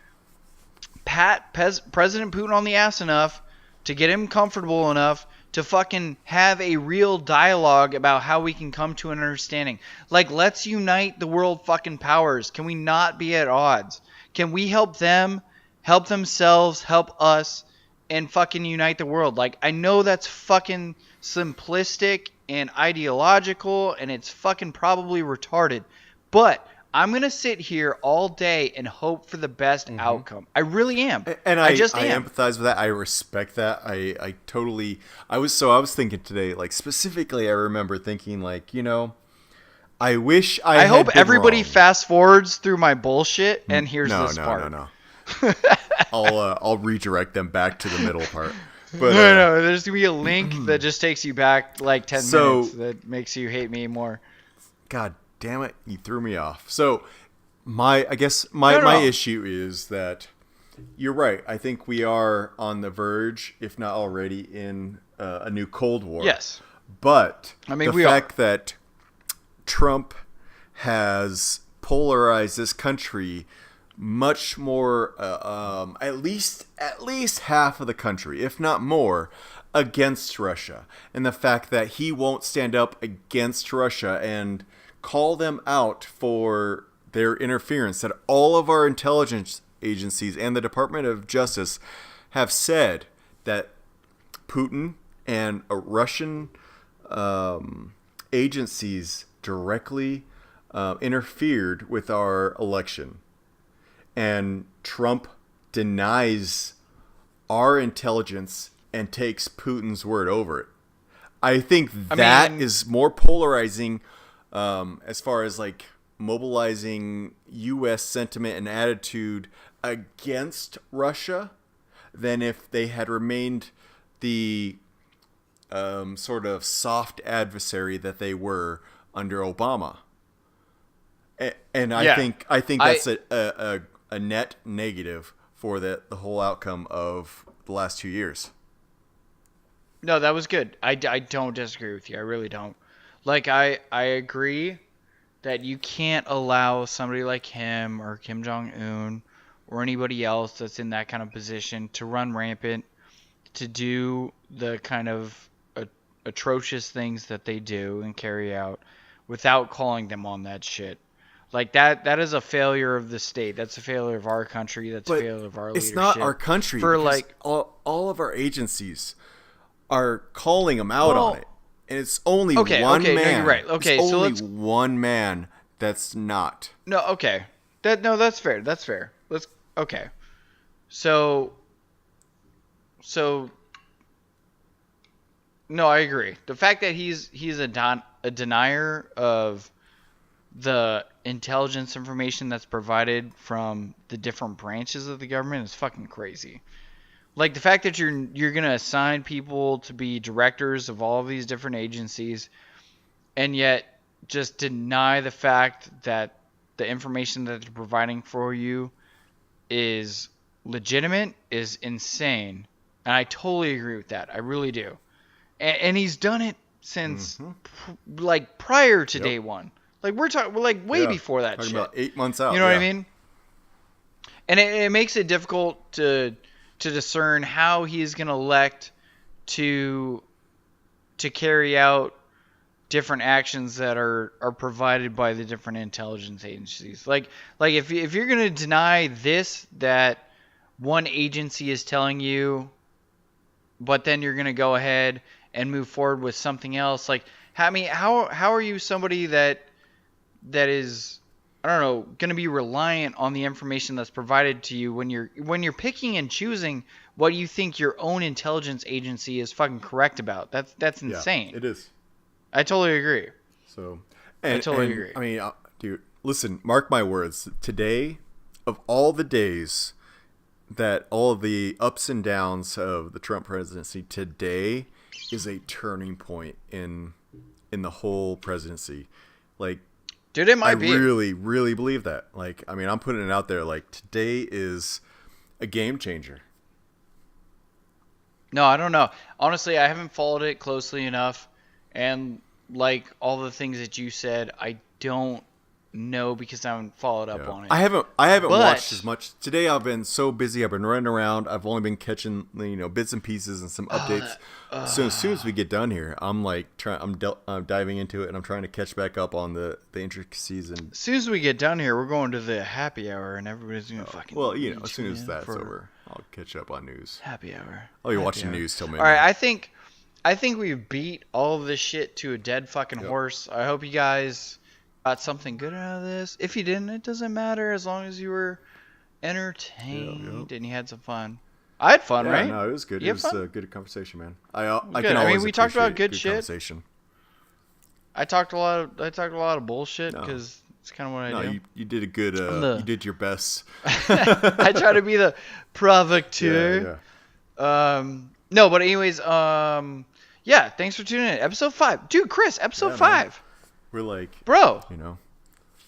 [SPEAKER 1] pat President Putin on the ass enough to get him comfortable enough to fucking have a real dialogue about how we can come to an understanding. Like, let's unite the world fucking powers. Can we not be at odds? Can we help them, help themselves, help us, and fucking unite the world? Like, I know that's fucking simplistic and ideological, and it's fucking probably retarded, but I'm going to sit here all day and hope for the best outcome. I really am.
[SPEAKER 2] And
[SPEAKER 1] I just
[SPEAKER 2] I
[SPEAKER 1] am.
[SPEAKER 2] empathize with that. I respect that. I totally... I was thinking today, like, specifically, I remember thinking, like, you know, I wish I
[SPEAKER 1] hope
[SPEAKER 2] been
[SPEAKER 1] everybody
[SPEAKER 2] wrong.
[SPEAKER 1] fast forwards through my bullshit and here's this part.
[SPEAKER 2] No. I'll redirect them back to the middle part. But,
[SPEAKER 1] no, there's going to be a link that just takes you back like 10 minutes that makes you hate me more.
[SPEAKER 2] God damn it, you threw me off. So my issue is that you're right. I think we are on the verge, if not already, in a new Cold War.
[SPEAKER 1] Yes.
[SPEAKER 2] But
[SPEAKER 1] I mean,
[SPEAKER 2] the fact that Trump has polarized this country much more, at least half of the country, if not more, against Russia, and the fact that he won't stand up against Russia and call them out for their interference, that all of our intelligence agencies and the Department of Justice have said that Putin and Russian agencies directly interfered with our election. And Trump denies our intelligence and takes Putin's word over it. I think that is more polarizing as far as, like, mobilizing U.S. sentiment and attitude against Russia than if they had remained the sort of soft adversary that they were under Obama. And I think that's a net negative for the whole outcome of the last 2 years.
[SPEAKER 1] No, that was good. I don't disagree with you. I really don't. Like, I agree that you can't allow somebody like him or Kim Jong-un or anybody else that's in that kind of position to run rampant, to do the kind of atrocious things that they do and carry out without calling them on that shit. Like, that is a failure of the state. That's a failure of our country. That's a failure of our leadership. It's
[SPEAKER 2] not our country.
[SPEAKER 1] For, like,
[SPEAKER 2] all of our agencies are calling them out on it. And it's only one man.
[SPEAKER 1] No, you're right. Okay,
[SPEAKER 2] it's
[SPEAKER 1] so
[SPEAKER 2] only one man that's not.
[SPEAKER 1] No, okay. That's fair. That's fair. Okay. So no, I agree. The fact that he's a denier of the intelligence information that's provided from the different branches of the government is fucking crazy. Like, the fact that you're going to assign people to be directors of all of these different agencies and yet just deny the fact that the information that they're providing for you is legitimate is insane. And I totally agree with that. I really do. and he's done it since
[SPEAKER 2] Mm-hmm.
[SPEAKER 1] like prior to
[SPEAKER 2] Yep.
[SPEAKER 1] day one. Like we're like way
[SPEAKER 2] Yeah.
[SPEAKER 1] before that
[SPEAKER 2] Talking
[SPEAKER 1] shit.
[SPEAKER 2] about 8 months out.
[SPEAKER 1] You know what I
[SPEAKER 2] yeah.
[SPEAKER 1] mean? And it makes it difficult to discern how he is going to elect to carry out different actions that are provided by the different intelligence agencies. Like if you're going to deny this, that one agency is telling you, but then you're going to go ahead and move forward with something else. Like, I mean, how are you somebody that is, I don't know, going to be reliant on the information that's provided to you when you're picking and choosing what you think your own intelligence agency is fucking correct about? That's insane.
[SPEAKER 2] Yeah, it is.
[SPEAKER 1] I totally agree.
[SPEAKER 2] So,
[SPEAKER 1] I totally agree.
[SPEAKER 2] I mean, dude, listen, mark my words. Today, of all the days that all of the ups and downs of the Trump presidency, today is a turning point in the whole presidency. Like,
[SPEAKER 1] Dude, it might
[SPEAKER 2] I
[SPEAKER 1] be.
[SPEAKER 2] really, really believe that. Like, I mean, I'm putting it out there. Like, today is a game changer.
[SPEAKER 1] No, I don't know. Honestly, I haven't followed it closely enough, and like all the things that you said, I don't know because I haven't followed up on it.
[SPEAKER 2] I haven't
[SPEAKER 1] But-
[SPEAKER 2] watched as much today. I've been so busy. I've been running around. I've only been catching bits and pieces and some updates. So as soon as we get done here, I'm like I'm diving into it and I'm trying to catch back up on the intricacies and.
[SPEAKER 1] As soon as we get done here, we're going to the happy hour, and everybody's gonna fucking.
[SPEAKER 2] Well, as
[SPEAKER 1] reach
[SPEAKER 2] soon as
[SPEAKER 1] in
[SPEAKER 2] that's
[SPEAKER 1] for
[SPEAKER 2] over, I'll catch up on news.
[SPEAKER 1] Happy hour.
[SPEAKER 2] I'll be
[SPEAKER 1] Happy
[SPEAKER 2] watching
[SPEAKER 1] hour.
[SPEAKER 2] news till
[SPEAKER 1] All
[SPEAKER 2] midnight.
[SPEAKER 1] right, I think we've beat all of this shit to a dead fucking horse. I hope you guys got something good out of this. If you didn't, it doesn't matter as long as you were entertained and you had some fun. I had fun,
[SPEAKER 2] Yeah,
[SPEAKER 1] right?
[SPEAKER 2] no, it was good.
[SPEAKER 1] You
[SPEAKER 2] It
[SPEAKER 1] have
[SPEAKER 2] was
[SPEAKER 1] fun?
[SPEAKER 2] a good conversation, man. I
[SPEAKER 1] Good.
[SPEAKER 2] can
[SPEAKER 1] I mean,
[SPEAKER 2] always
[SPEAKER 1] we talked about
[SPEAKER 2] appreciate
[SPEAKER 1] good shit.
[SPEAKER 2] conversation.
[SPEAKER 1] I talked a lot of bullshit
[SPEAKER 2] No.
[SPEAKER 1] because it's kind of what I
[SPEAKER 2] No,
[SPEAKER 1] do.
[SPEAKER 2] you did a good.
[SPEAKER 1] the-
[SPEAKER 2] You did your best.
[SPEAKER 1] I try to be the provocateur.
[SPEAKER 2] Yeah.
[SPEAKER 1] No, but anyways, yeah, thanks for tuning in. Episode 5. Dude, Chris, episode
[SPEAKER 2] Yeah,
[SPEAKER 1] 5.
[SPEAKER 2] We're like,
[SPEAKER 1] Bro,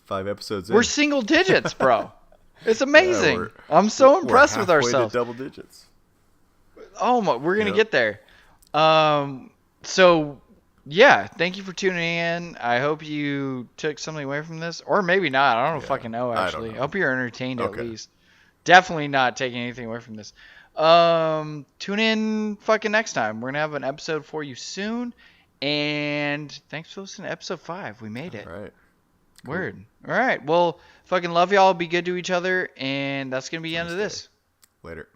[SPEAKER 2] 5 episodes in.
[SPEAKER 1] we're single digits, bro. It's amazing.
[SPEAKER 2] we're-
[SPEAKER 1] I'm so
[SPEAKER 2] We're
[SPEAKER 1] impressed with
[SPEAKER 2] halfway to
[SPEAKER 1] ourselves.
[SPEAKER 2] double digits.
[SPEAKER 1] Oh my, we're going to
[SPEAKER 2] Yep.
[SPEAKER 1] get there. So yeah, thank you for tuning in. I hope you took something away from this, or maybe not. I don't
[SPEAKER 2] Yeah,
[SPEAKER 1] fucking know,
[SPEAKER 2] I don't
[SPEAKER 1] actually.
[SPEAKER 2] know.
[SPEAKER 1] I hope you're entertained at
[SPEAKER 2] Okay.
[SPEAKER 1] least. Definitely not taking anything away from this. Tune in fucking next time. We're gonna have an episode for you soon. And thanks for listening to episode 5. We made it.
[SPEAKER 2] All right. Cool.
[SPEAKER 1] Word. All right. Well, fucking love y'all. Be good to each other. And that's gonna be the end of
[SPEAKER 2] Namaste.
[SPEAKER 1] this.
[SPEAKER 2] Later.